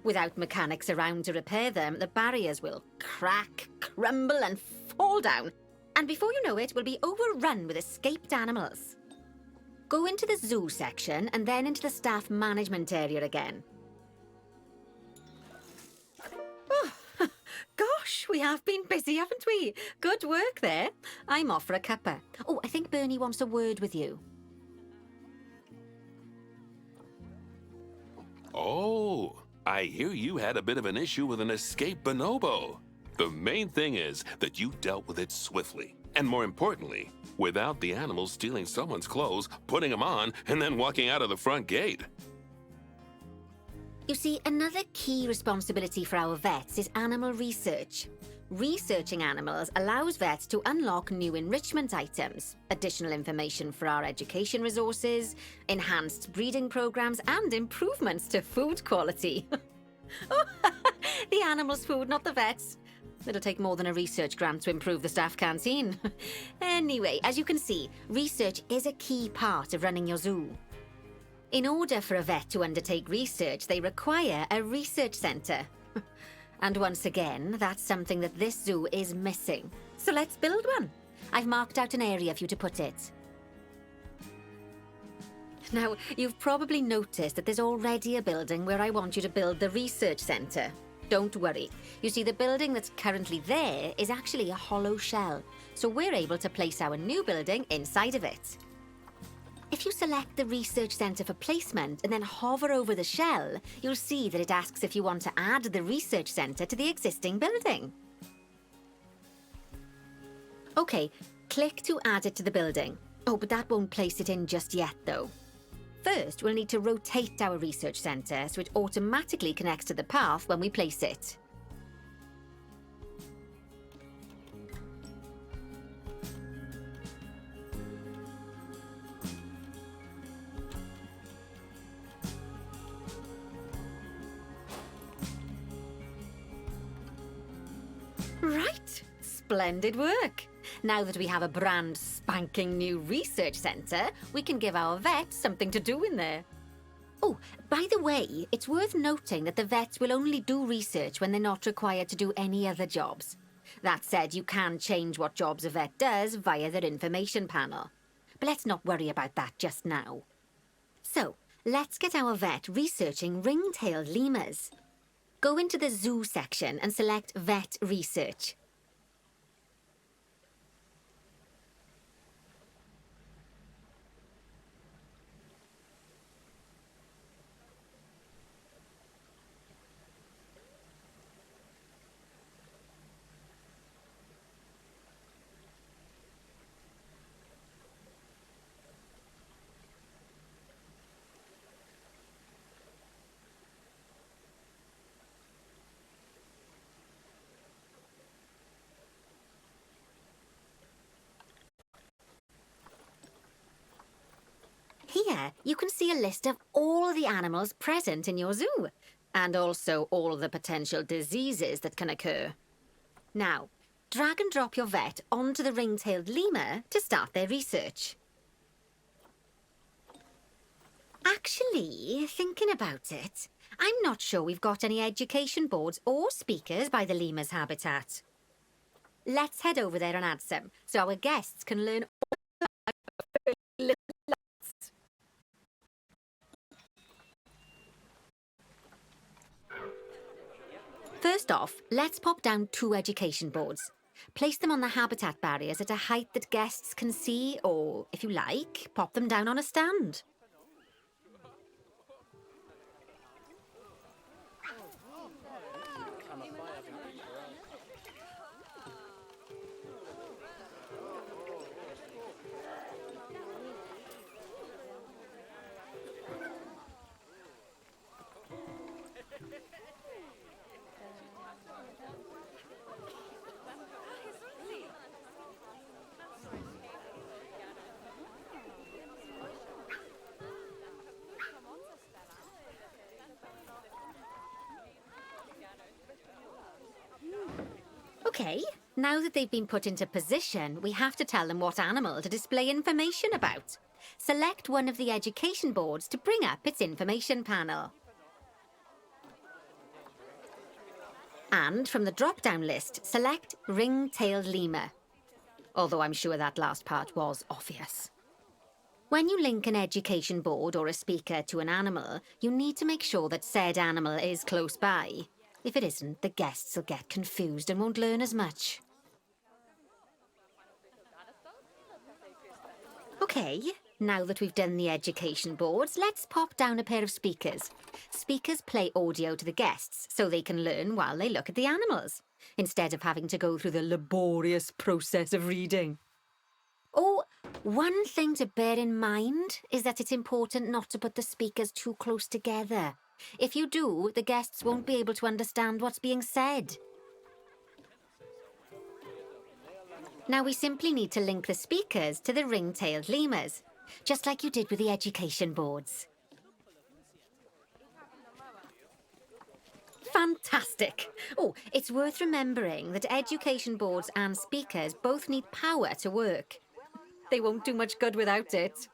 Without mechanics around to repair them, the barriers will crack, crumble, and fall down. And before you know it, we'll be overrun with escaped animals. Go into the zoo section and then into the staff management area again. Oh, gosh, we have been busy, haven't we? Good work there. I'm off for a cuppa. Oh, I think Bernie wants a word with you. Oh, I hear you had a bit of an issue with an escaped bonobo. The main thing is that you dealt with it swiftly. And more importantly, without the animals stealing someone's clothes, putting them on, and then walking out of the front gate. You see, another key responsibility for our vets is animal research. Researching animals allows vets to unlock new enrichment items, additional information for our education resources, enhanced breeding programs, and improvements to food quality. Oh, the animals' food, not the vets. It'll take more than a research grant to improve the staff canteen. Anyway, as you can see, research is a key part of running your zoo. In order for a vet to undertake research, they require a research centre. And once again, that's something that this zoo is missing. So let's build one. I've marked out an area for you to put it. Now, you've probably noticed that there's already a building where I want you to build the research centre. Don't worry. You see, the building that's currently there is actually a hollow shell, so we're able to place our new building inside of it. If you select the research centre for placement and then hover over the shell, you'll see that it asks if you want to add the research centre to the existing building. Okay, click to add it to the building. Oh, but that won't place it in just yet, though. First, we'll need to rotate our research centre so it automatically connects to the path when we place it. Right, splendid work. Now that we have a brand spanking new research centre, we can give our vets something to do in there. Oh, by the way, it's worth noting that the vets will only do research when they're not required to do any other jobs. That said, you can change what jobs a vet does via their information panel. But let's not worry about that just now. So, let's get our vet researching ring-tailed lemurs. Go into the zoo section and select Vet Research. Here, you can see a list of all the animals present in your zoo, and also all the potential diseases that can occur. Now, drag and drop your vet onto the ring-tailed lemur to start their research. Actually, thinking about it, I'm not sure we've got any education boards or speakers by the lemur's habitat. Let's head over there and add some, so our guests can learn all about little lights. First off, let's pop down 2 education boards. Place them on the habitat barriers at a height that guests can see, or, if you like, pop them down on a stand. Okay, now that they've been put into position, we have to tell them what animal to display information about. Select one of the education boards to bring up its information panel. And from the drop-down list, select ring-tailed lemur. Although I'm sure that last part was obvious. When you link an education board or a speaker to an animal, you need to make sure that said animal is close by. If it isn't, the guests will get confused and won't learn as much. Okay, now that we've done the education boards, let's pop down a pair of speakers. Speakers play audio to the guests so they can learn while they look at the animals, instead of having to go through the laborious process of reading. Oh, one thing to bear in mind is that it's important not to put the speakers too close together. If you do, the guests won't be able to understand what's being said. Now we simply need to link the speakers to the ring-tailed lemurs, just like you did with the education boards. Fantastic! Oh, it's worth remembering that education boards and speakers both need power to work. They won't do much good without it.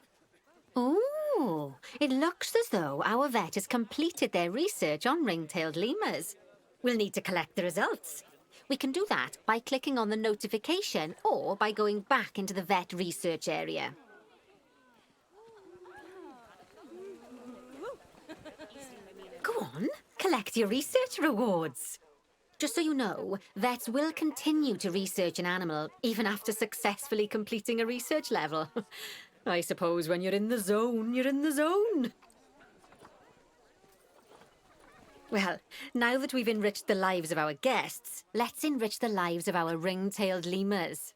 Oh, it looks as though our vet has completed their research on ring-tailed lemurs. We'll need to collect the results. We can do that by clicking on the notification or by going back into the vet research area. Go on, collect your research rewards. Just so you know, vets will continue to research an animal even after successfully completing a research level. I suppose when you're in the zone, you're in the zone. Well, now that we've enriched the lives of our guests, let's enrich the lives of our ring-tailed lemurs.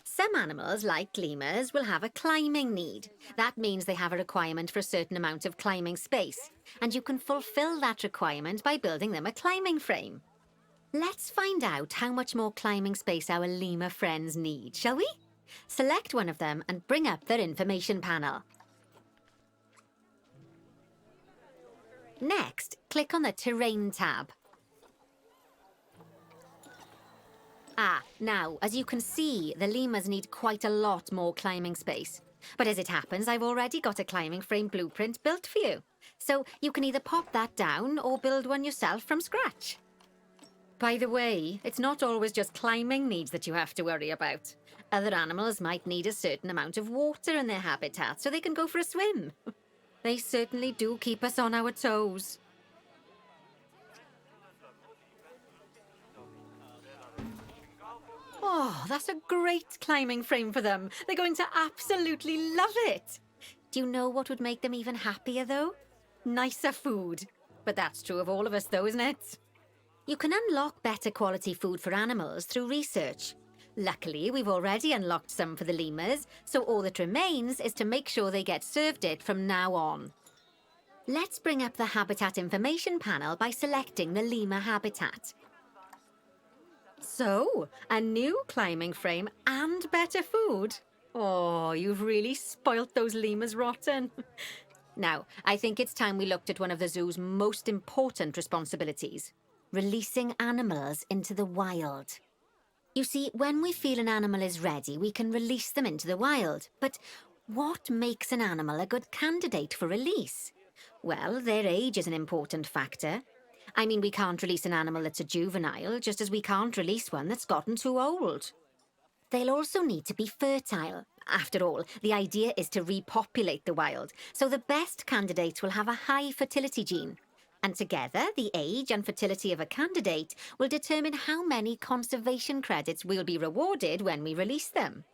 Some animals, like lemurs, will have a climbing need. That means they have a requirement for a certain amount of climbing space, and you can fulfill that requirement by building them a climbing frame. Let's find out how much more climbing space our lemur friends need, shall we? Select one of them and bring up their information panel. Next, click on the Terrain tab. Now, as you can see, the lemurs need quite a lot more climbing space. But as it happens, I've already got a climbing frame blueprint built for you. So you can either pop that down or build one yourself from scratch. By the way, it's not always just climbing needs that you have to worry about. Other animals might need a certain amount of water in their habitat so they can go for a swim. They certainly do keep us on our toes. Oh, that's a great climbing frame for them. They're going to absolutely love it. Do you know what would make them even happier, though? Nicer food. But that's true of all of us, though, isn't it? You can unlock better quality food for animals through research. Luckily, we've already unlocked some for the lemurs, so all that remains is to make sure they get served it from now on. Let's bring up the habitat information panel by selecting the lemur habitat. So, a new climbing frame and better food. Oh, you've really spoilt those lemurs rotten. Now, I think it's time we looked at one of the zoo's most important responsibilities: releasing animals into the wild. You see, when we feel an animal is ready, we can release them into the wild. But what makes an animal a good candidate for release? Well, their age is an important factor. I mean, we can't release an animal that's a juvenile, just as we can't release one that's gotten too old. They'll also need to be fertile. After all, the idea is to repopulate the wild, so the best candidates will have a high fertility gene. And together, the age and fertility of a candidate will determine how many conservation credits will be rewarded when we release them.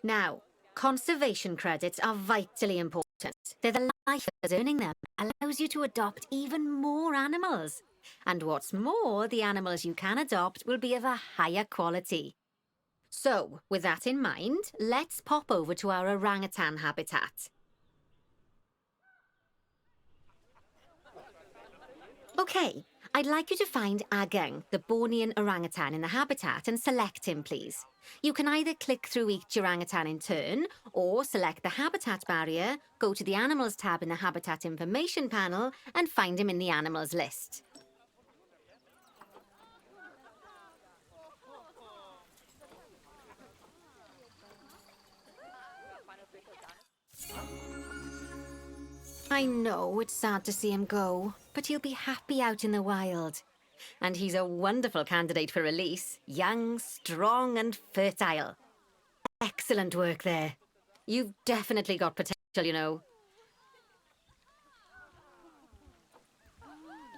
Now, conservation credits are vitally important. They're the life of earning them allows you to adopt even more animals. And what's more, the animals you can adopt will be of a higher quality. So, with that in mind, let's pop over to our orangutan habitat. Okay, I'd like you to find Agang, the Bornean orangutan in the habitat, and select him, please. You can either click through each orangutan in turn, or select the habitat barrier, go to the Animals tab in the Habitat Information panel, and find him in the Animals list. I know it's sad to see him go, but he'll be happy out in the wild. And he's a wonderful candidate for release, young, strong and fertile. Excellent work there. You've definitely got potential, you know.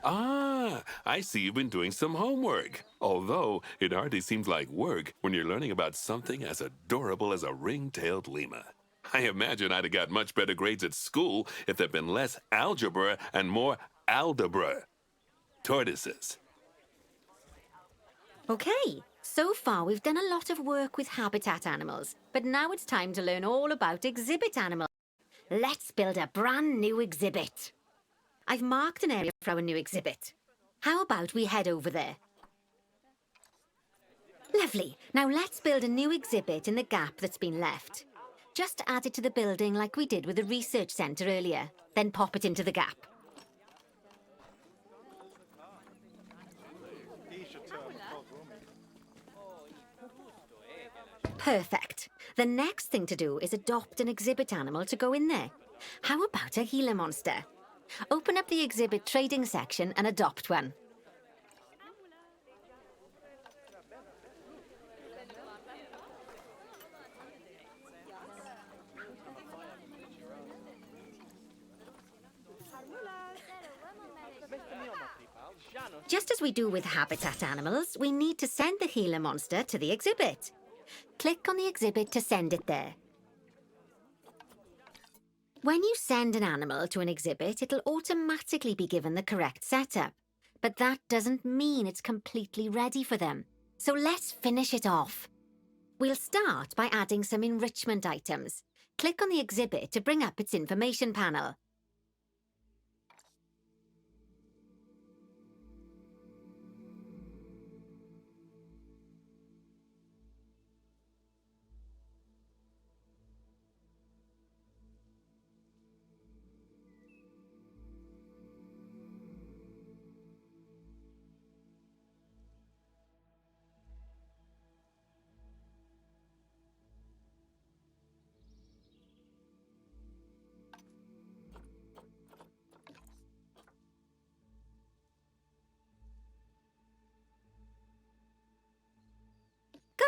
Ah, I see you've been doing some homework. Although, it hardly seems like work when you're learning about something as adorable as a ring-tailed lemur. I imagine I'd have got much better grades at school if there'd been less algebra and more aldebra. Tortoises. Okay, so far we've done a lot of work with habitat animals, but now it's time to learn all about exhibit animals. Let's build a brand new exhibit. I've marked an area for our new exhibit. How about we head over there? Lovely. Now let's build a new exhibit in the gap that's been left. Just add it to the building like we did with the research centre earlier, then pop it into the gap. Perfect. The next thing to do is adopt an exhibit animal to go in there. How about a Gila monster? Open up the exhibit trading section and adopt one. Just as we do with habitat animals, we need to send the Gila monster to the exhibit. Click on the exhibit to send it there. When you send an animal to an exhibit, it'll automatically be given the correct setup. But that doesn't mean it's completely ready for them. So let's finish it off. We'll start by adding some enrichment items. Click on the exhibit to bring up its information panel.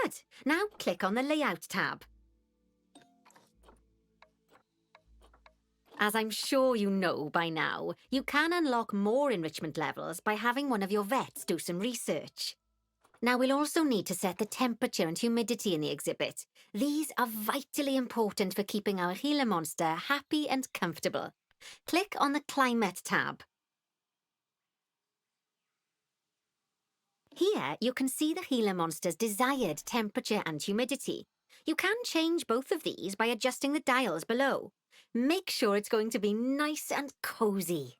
Good. Now click on the Layout tab. As I'm sure you know by now, you can unlock more enrichment levels by having one of your vets do some research. Now we'll also need to set the temperature and humidity in the exhibit. These are vitally important for keeping our Gila monster happy and comfortable. Click on the Climate tab. Here you can see the Gila monster's desired temperature and humidity. You can change both of these by adjusting the dials below. Make sure it's going to be nice and cozy.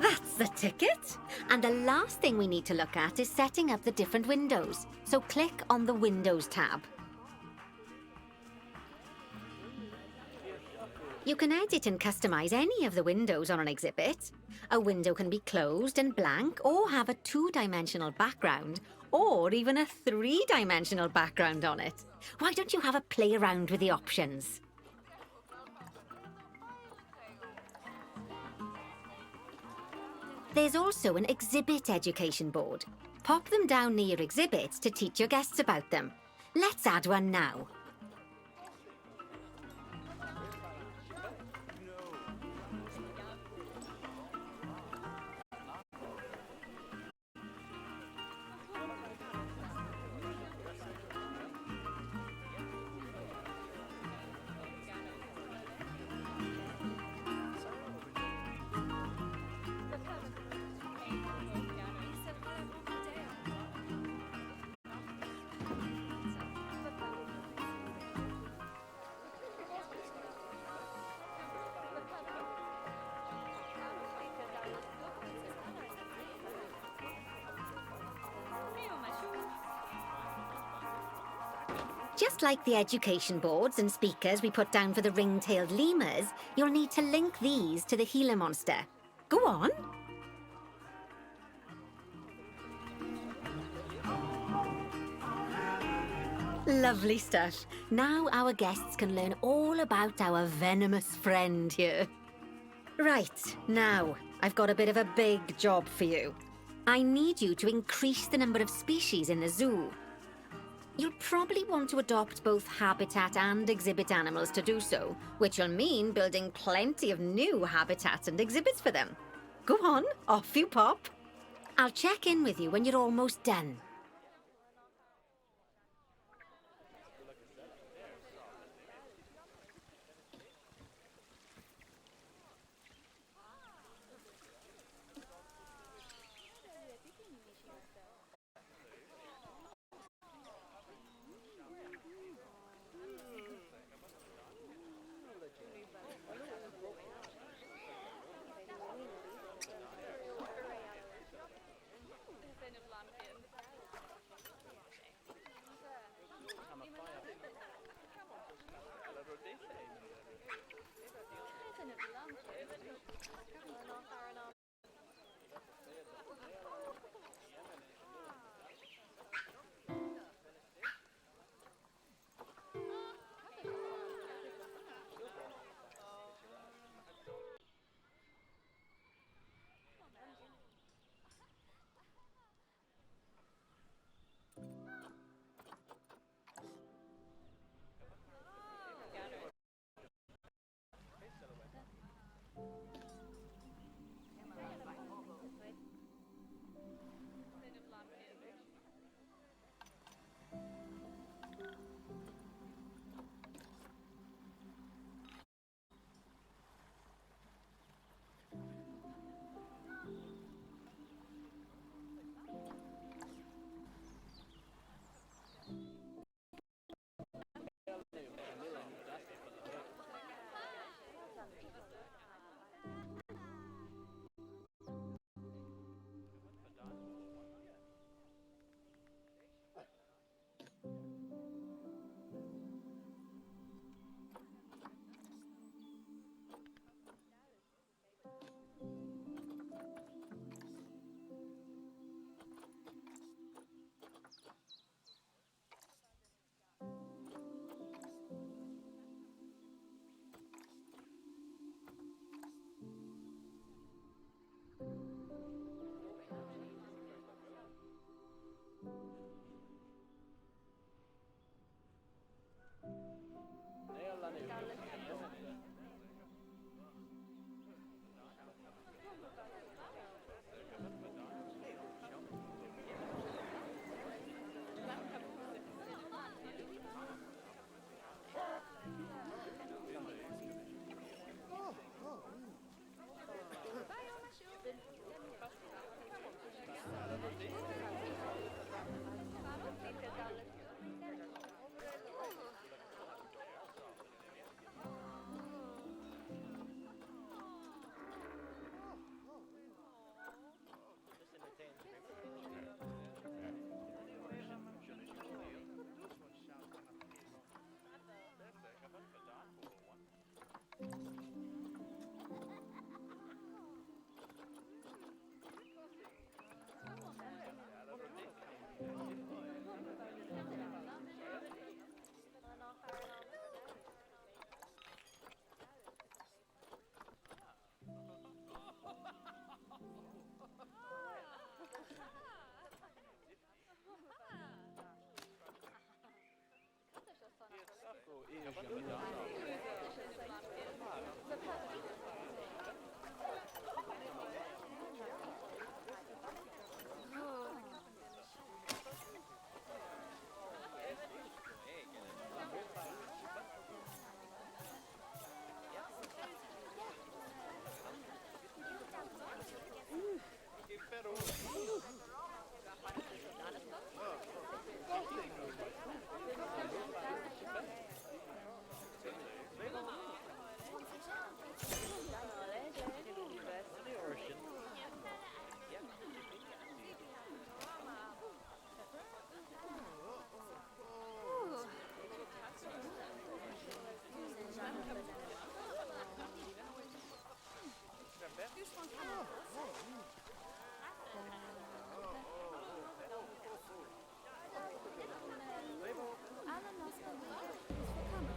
That's the ticket. And the last thing we need to look at is setting up the different windows. So click on the Windows tab. You can edit and customize any of the windows on an exhibit. A window can be closed and blank, or have a two-dimensional background, or even a three-dimensional background on it. Why don't you have a play around with the options? There's also an exhibit education board. Pop them down near your exhibits to teach your guests about them. Let's add one now. Just like the education boards and speakers we put down for the ring-tailed lemurs, you'll need to link these to the Gila monster. Go on. Lovely stuff. Now our guests can learn all about our venomous friend here. Right, now, I've got a bit of a big job for you. I need you to increase the number of species in the zoo. You'll probably want to adopt both habitat and exhibit animals to do so, which will mean building plenty of new habitats and exhibits for them. Go on, off you pop. I'll check in with you when you're almost done.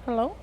Hello?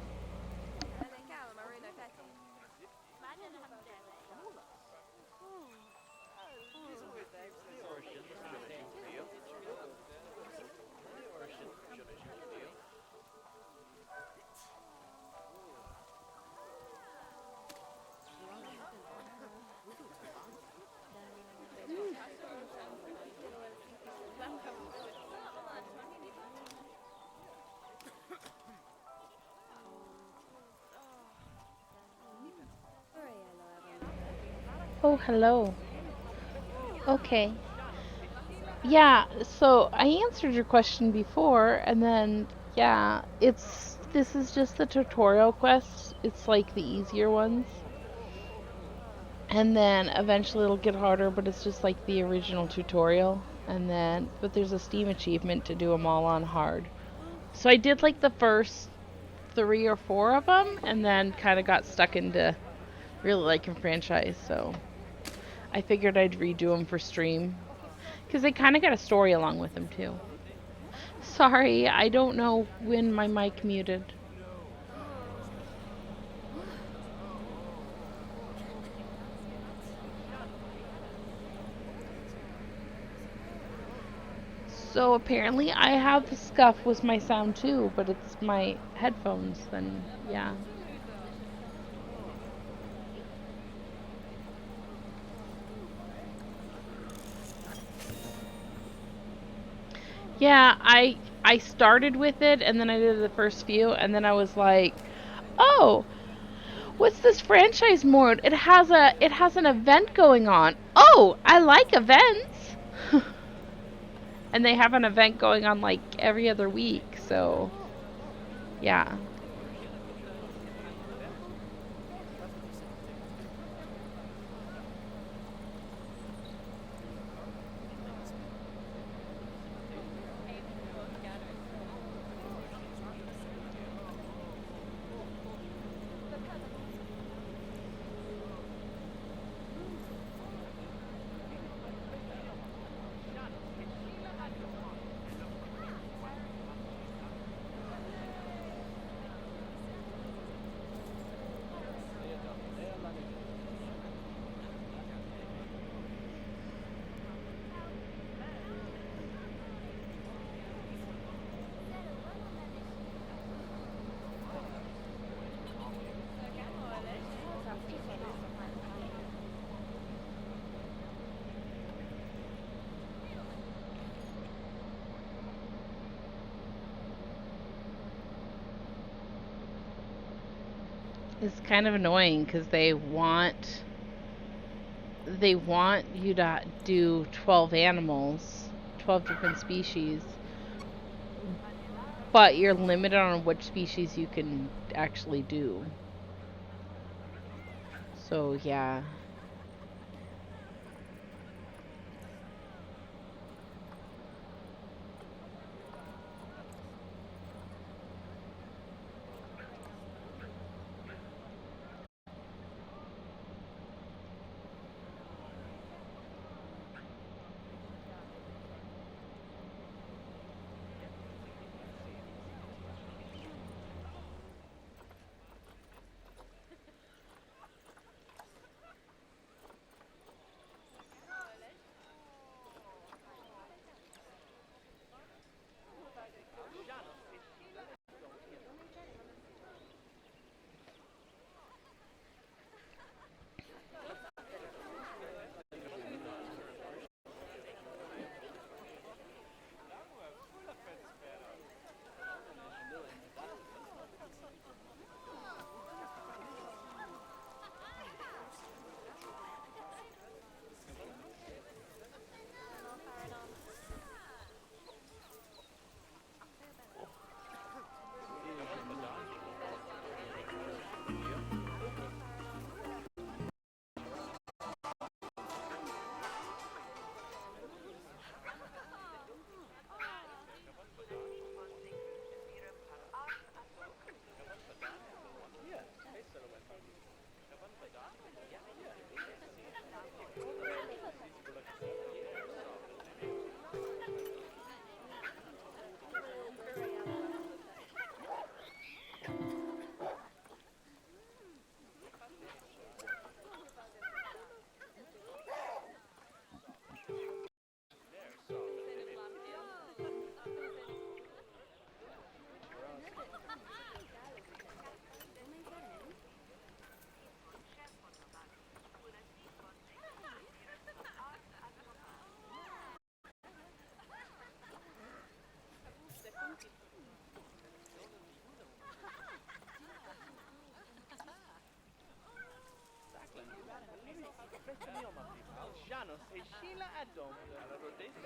Oh, hello. Okay. Yeah, so I answered your question before, and then, yeah, this is just the tutorial quest. It's like the easier ones. And then eventually it'll get harder, but it's just like the original tutorial. And then, but there's a Steam achievement to do them all on hard. So I did like the first 3 or 4 of them, and then kind of got stuck into really liking franchise. So I figured I'd redo them for stream because they kind of got a story along with them too. Sorry, I don't know when my mic muted. So apparently I have the scuff with my sound too, but it's my headphones, then yeah. Yeah, I started with it and then I did the first few and then I was like, "Oh, what's this franchise mode? It has an event going on. Oh, I like events." And they have an event going on like every other week, so yeah. It's kind of annoying because they want you to do 12 animals, 12 different species, but you're limited on which species you can actually do. So, yeah.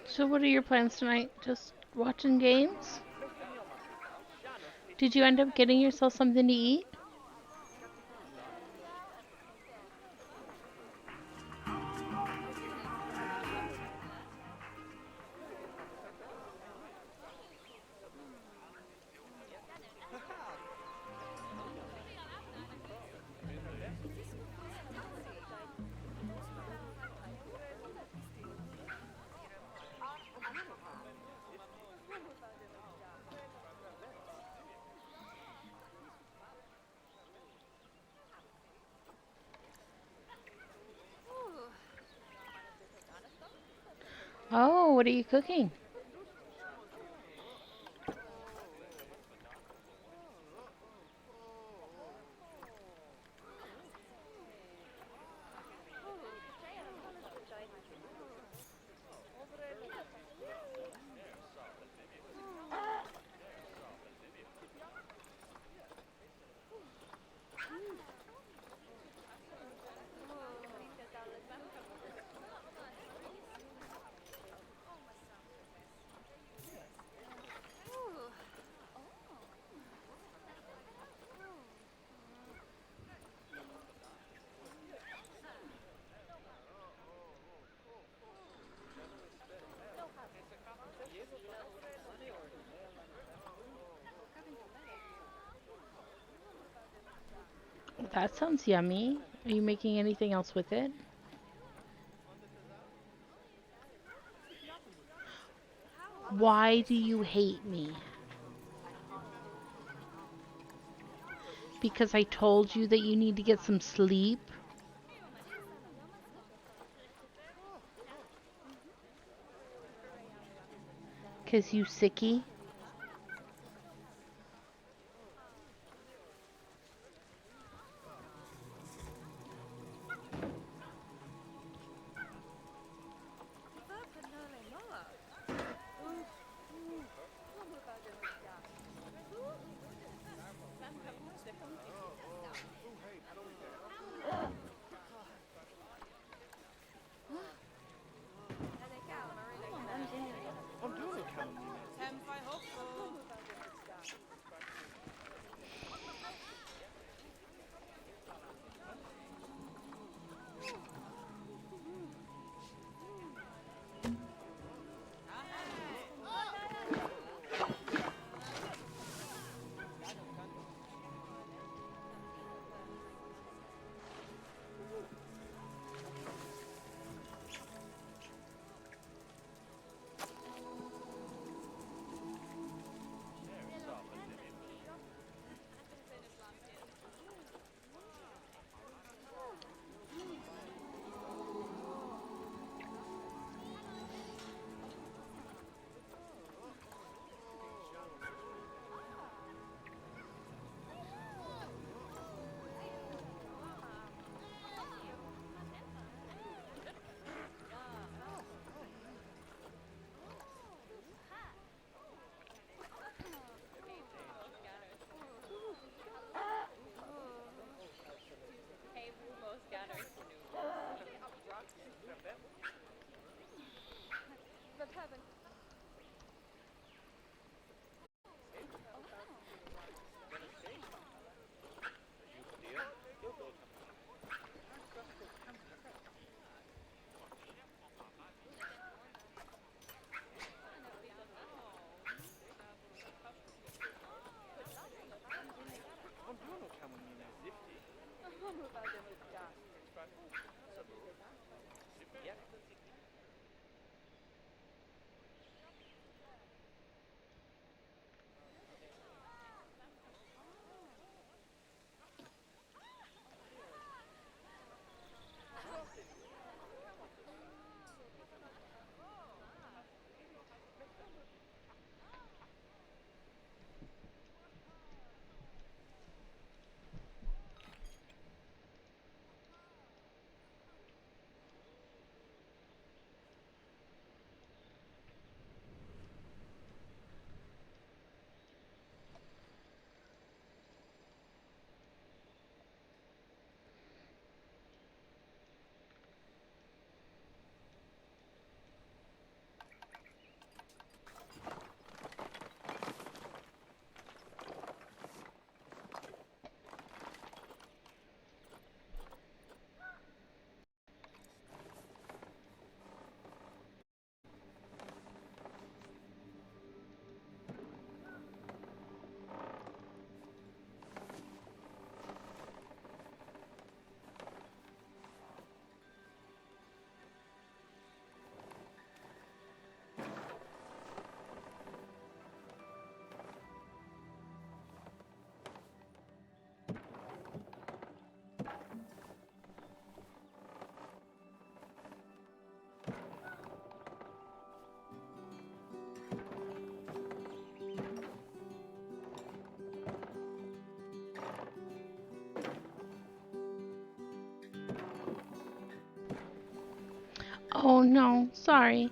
So what are your plans tonight? Just watching games? Did you end up getting yourself something to eat? Oh, what are you cooking? That sounds yummy. Are you making anything else with it? Why do you hate me? Because I told you that you need to get some sleep? Because you sicky? Oh no, sorry.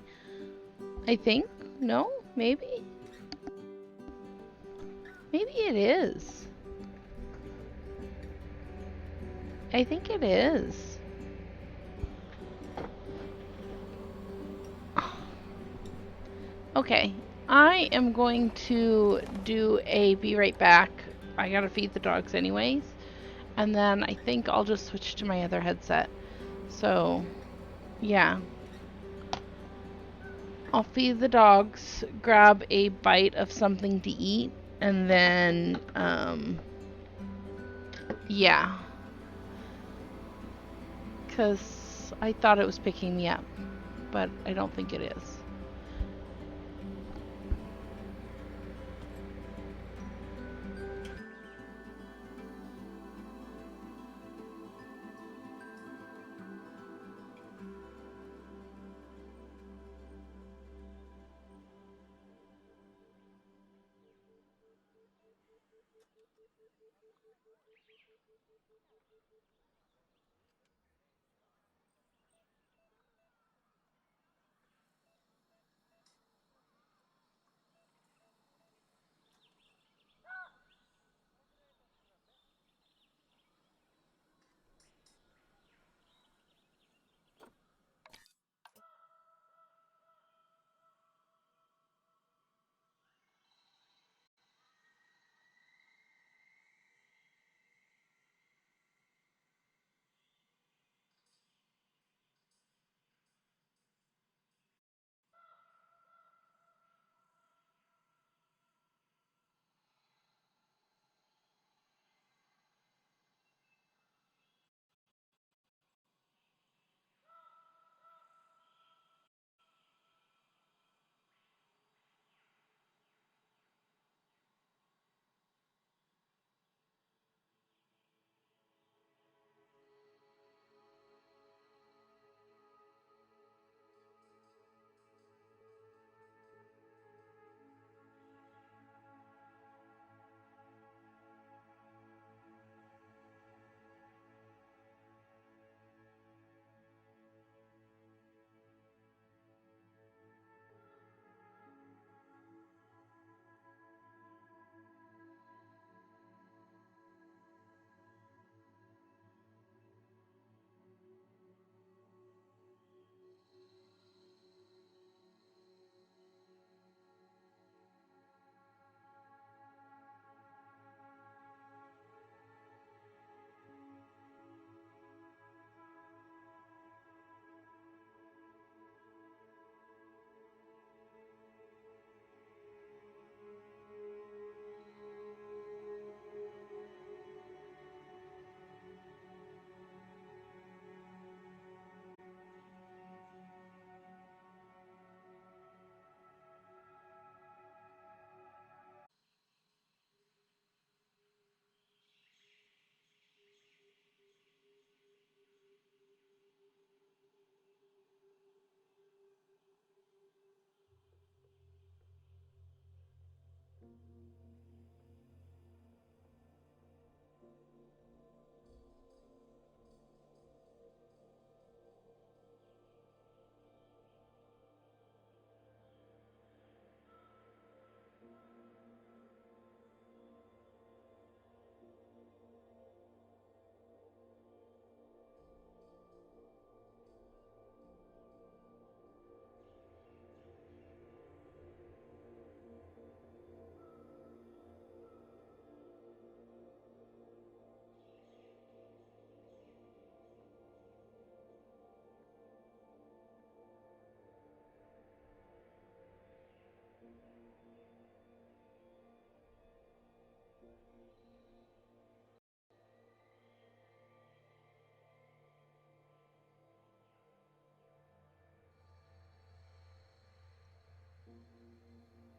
I think? No? Maybe? Maybe it is. I think it is. Okay, I am going to do a be right back. I gotta feed the dogs anyways. And then I think I'll just switch to my other headset. So, yeah. I'll feed the dogs, grab a bite of something to eat, and then, yeah. Because I thought it was picking me up, but I don't think it is.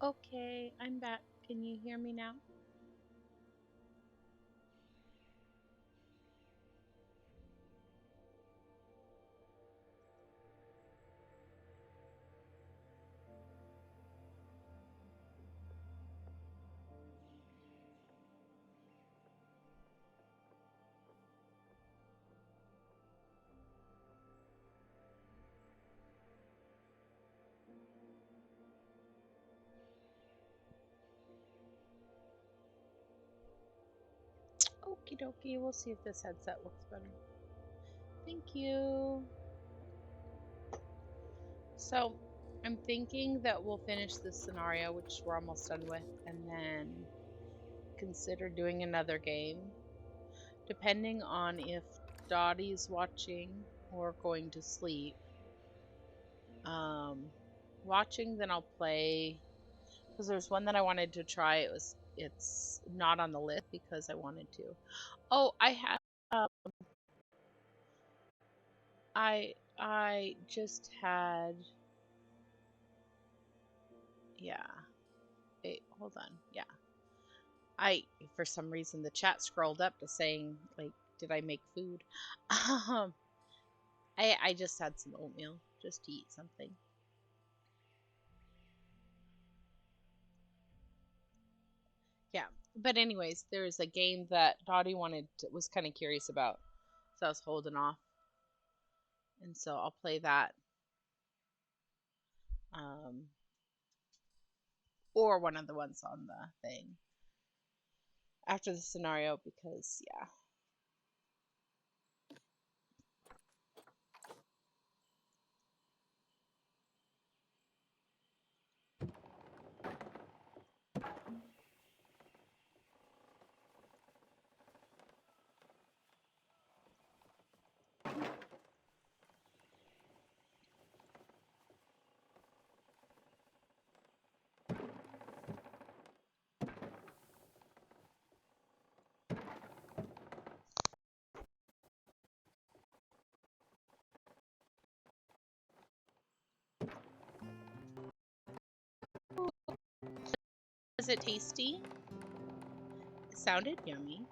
Okay, I'm back. Can you hear me now? Okie dokie, we'll see if this headset looks better. Thank you. So, I'm thinking that we'll finish this scenario, which we're almost done with, and then consider doing another game. Depending on if Dottie's watching or going to sleep. Watching, then I'll play, because there's one that I wanted to try. It's not on the list because I wanted to. Oh, I just had, yeah. Wait, hold on. Yeah. For some reason, the chat scrolled up to saying, like, did I make food? I just had some oatmeal just to eat something. Yeah. But anyways, there's a game that Dottie was kind of curious about. So I was holding off. And so I'll play that. Or one of the ones on the thing. After the scenario, because, yeah. Was it tasty? It sounded yummy.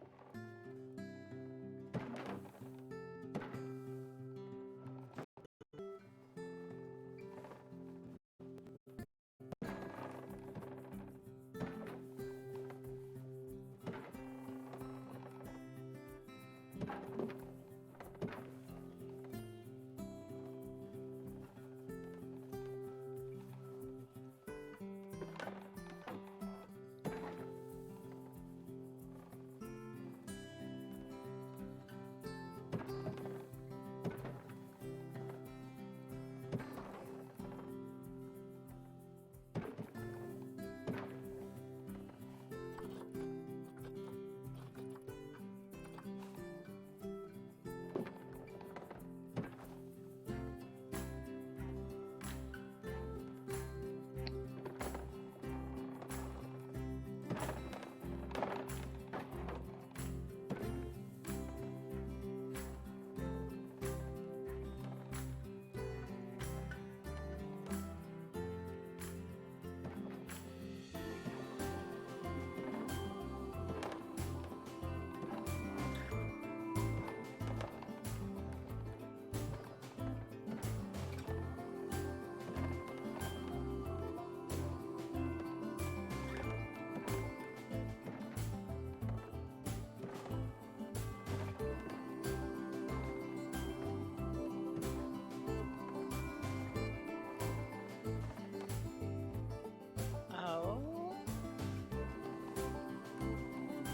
Oh.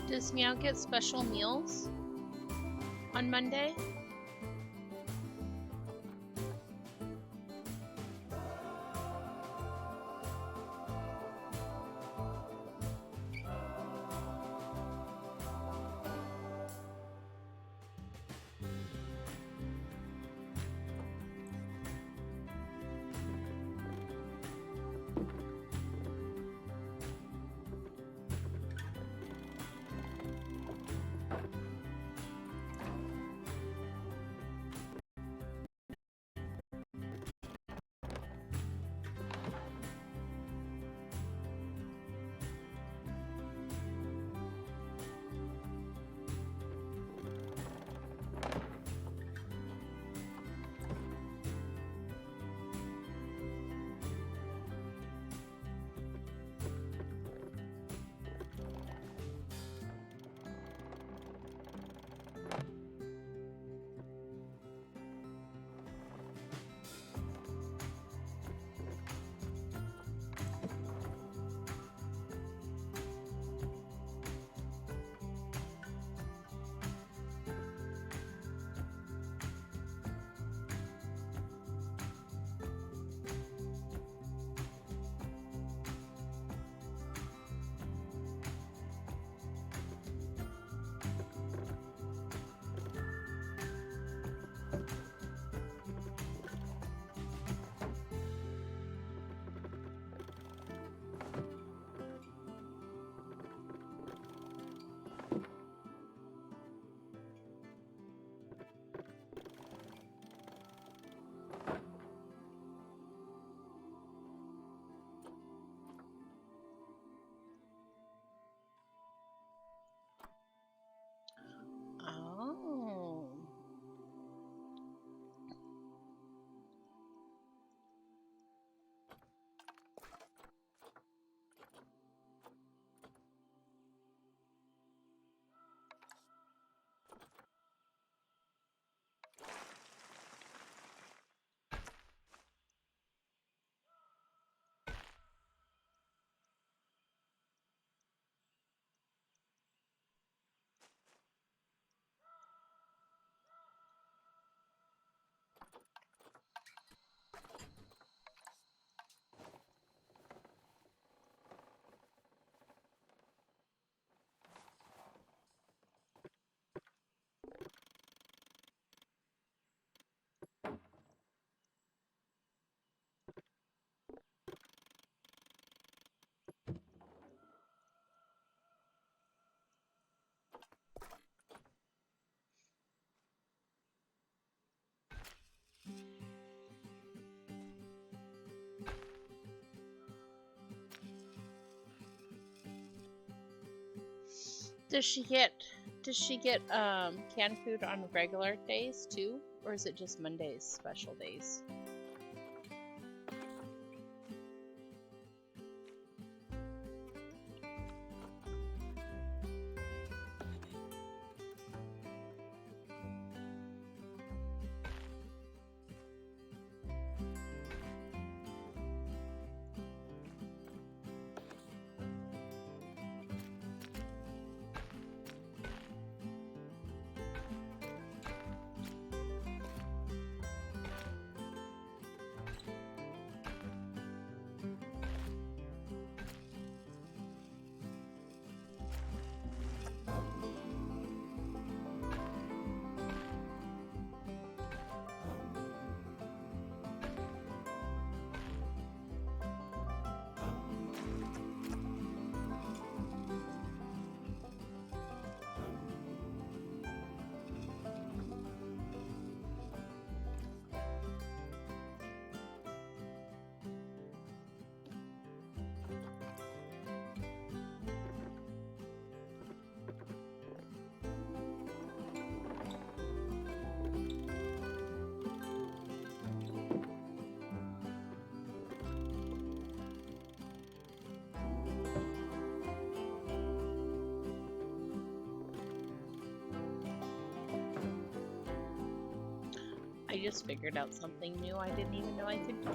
Does Meow get special meals on Monday? Does she get canned food on regular days too, or is it just Mondays special days? I just figured out something new I didn't even know I could do.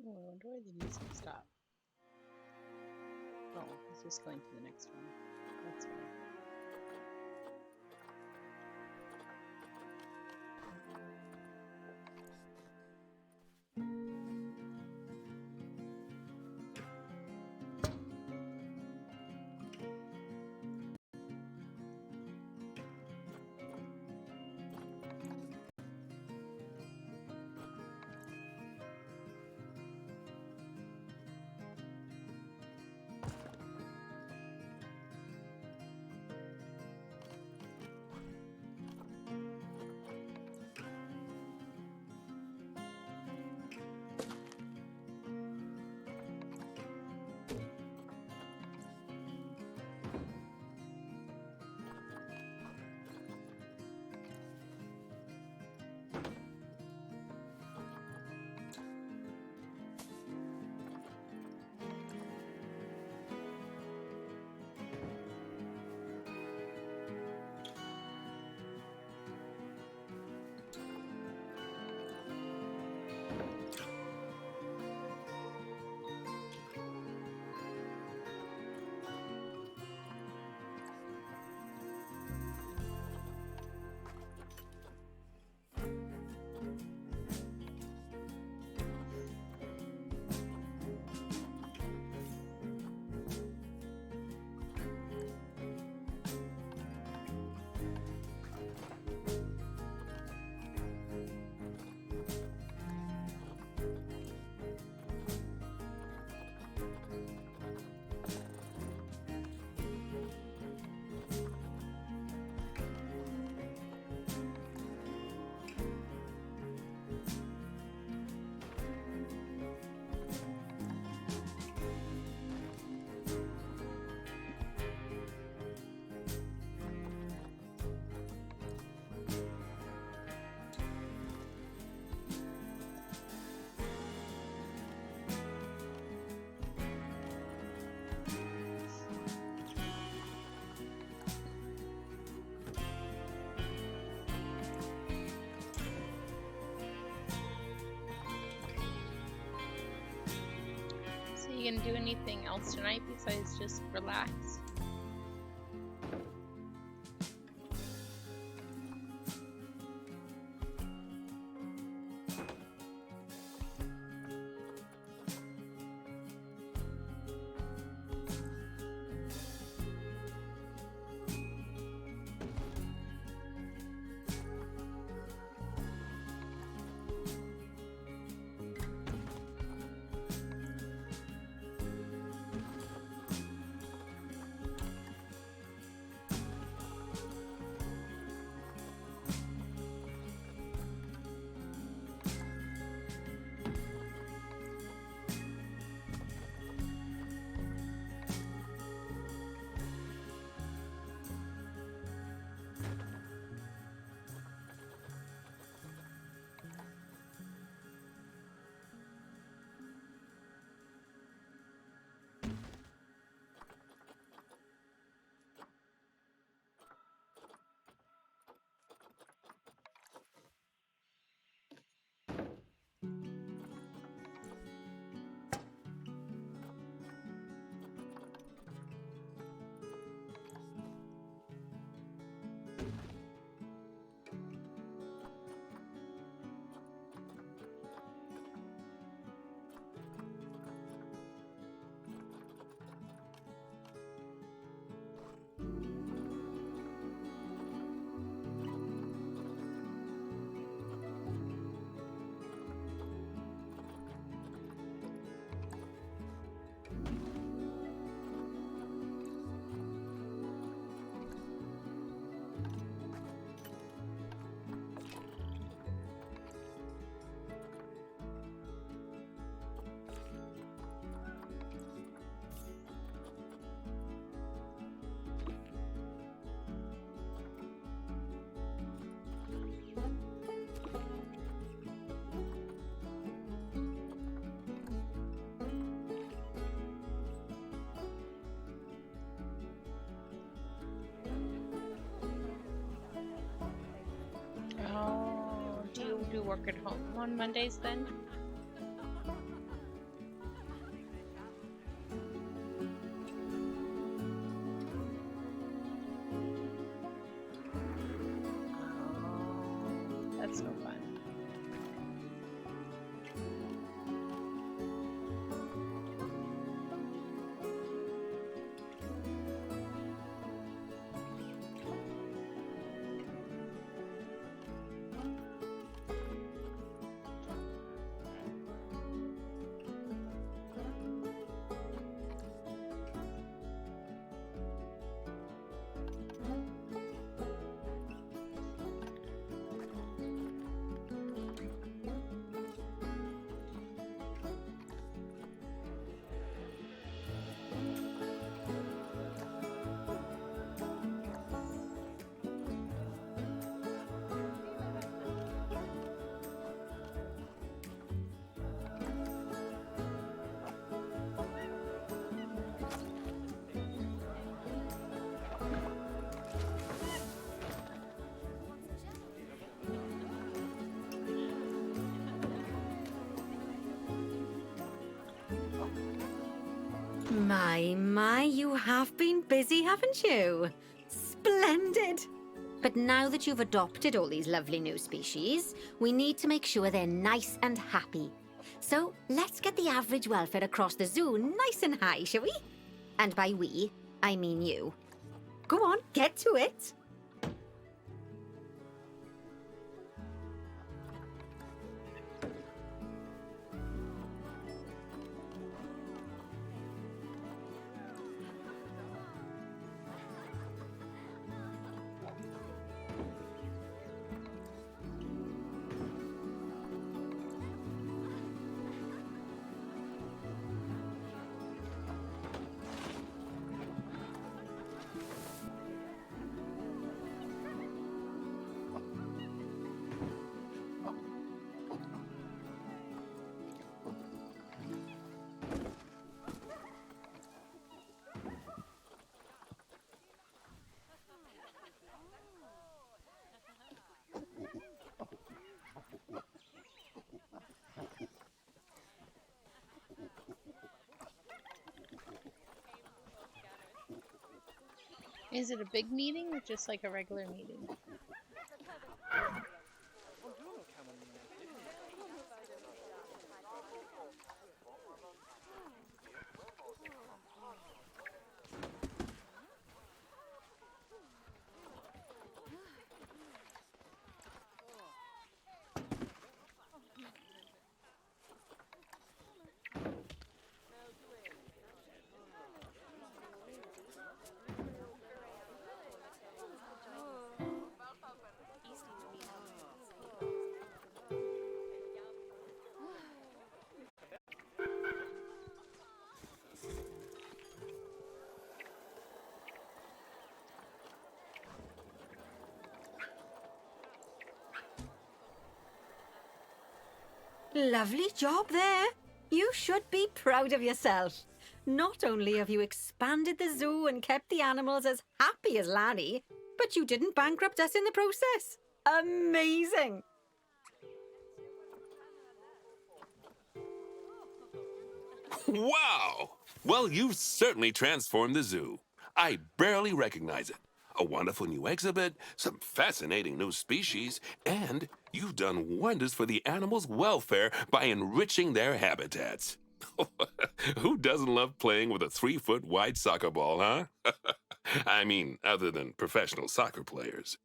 Oh, I wonder why the music stopped. Oh, it's just going to the next one. That's fine. you gonna do anything else tonight besides just relax? Oh, do you do work at home on Mondays then? Oh, that's no fun. My, you have been busy, haven't you? Splendid! But now that you've adopted all these lovely new species, we need to make sure they're nice and happy. So let's get the average welfare across the zoo nice and high, shall we? And by we, I mean you. Go on, get to it! Is it a big meeting or just like a regular meeting? Lovely job there. You should be proud of yourself. Not only have you expanded the zoo and kept the animals as happy as Lanny, but you didn't bankrupt us in the process. Amazing! Wow! Well, you've certainly transformed the zoo. I barely recognize it. A wonderful new exhibit, some fascinating new species, and you've done wonders for the animals' welfare by enriching their habitats. Who doesn't love playing with a 3-foot wide soccer ball, huh? I mean, other than professional soccer players.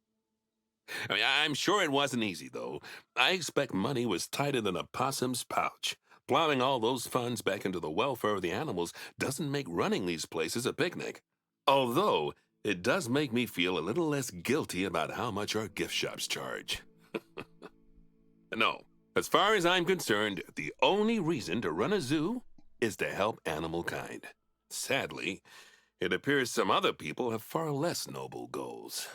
I mean, I'm sure it wasn't easy, though. I expect money was tighter than a possum's pouch. Plowing all those funds back into the welfare of the animals doesn't make running these places a picnic. Although, it does make me feel a little less guilty about how much our gift shops charge. No, as far as I'm concerned, the only reason to run a zoo is to help animal kind. Sadly, it appears some other people have far less noble goals.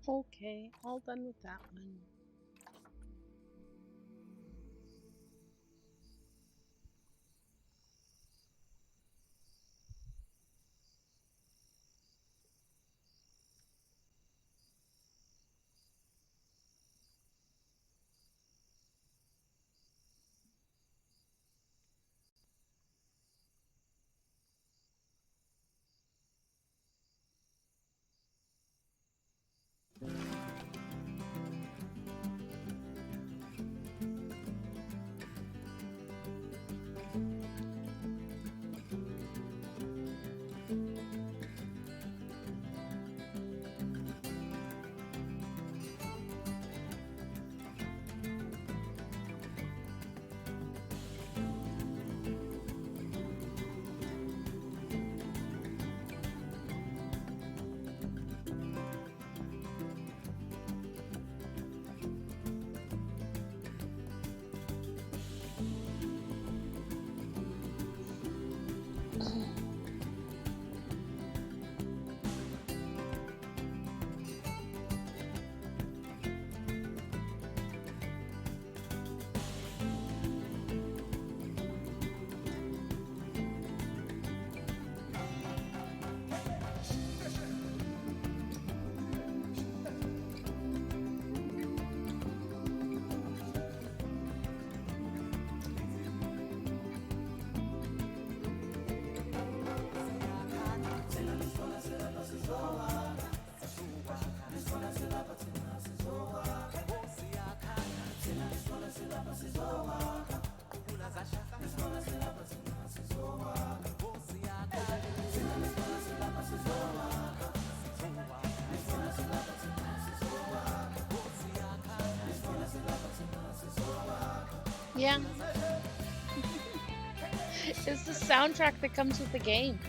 Okay, all done with that one. Yeah. It's the soundtrack that comes with the game.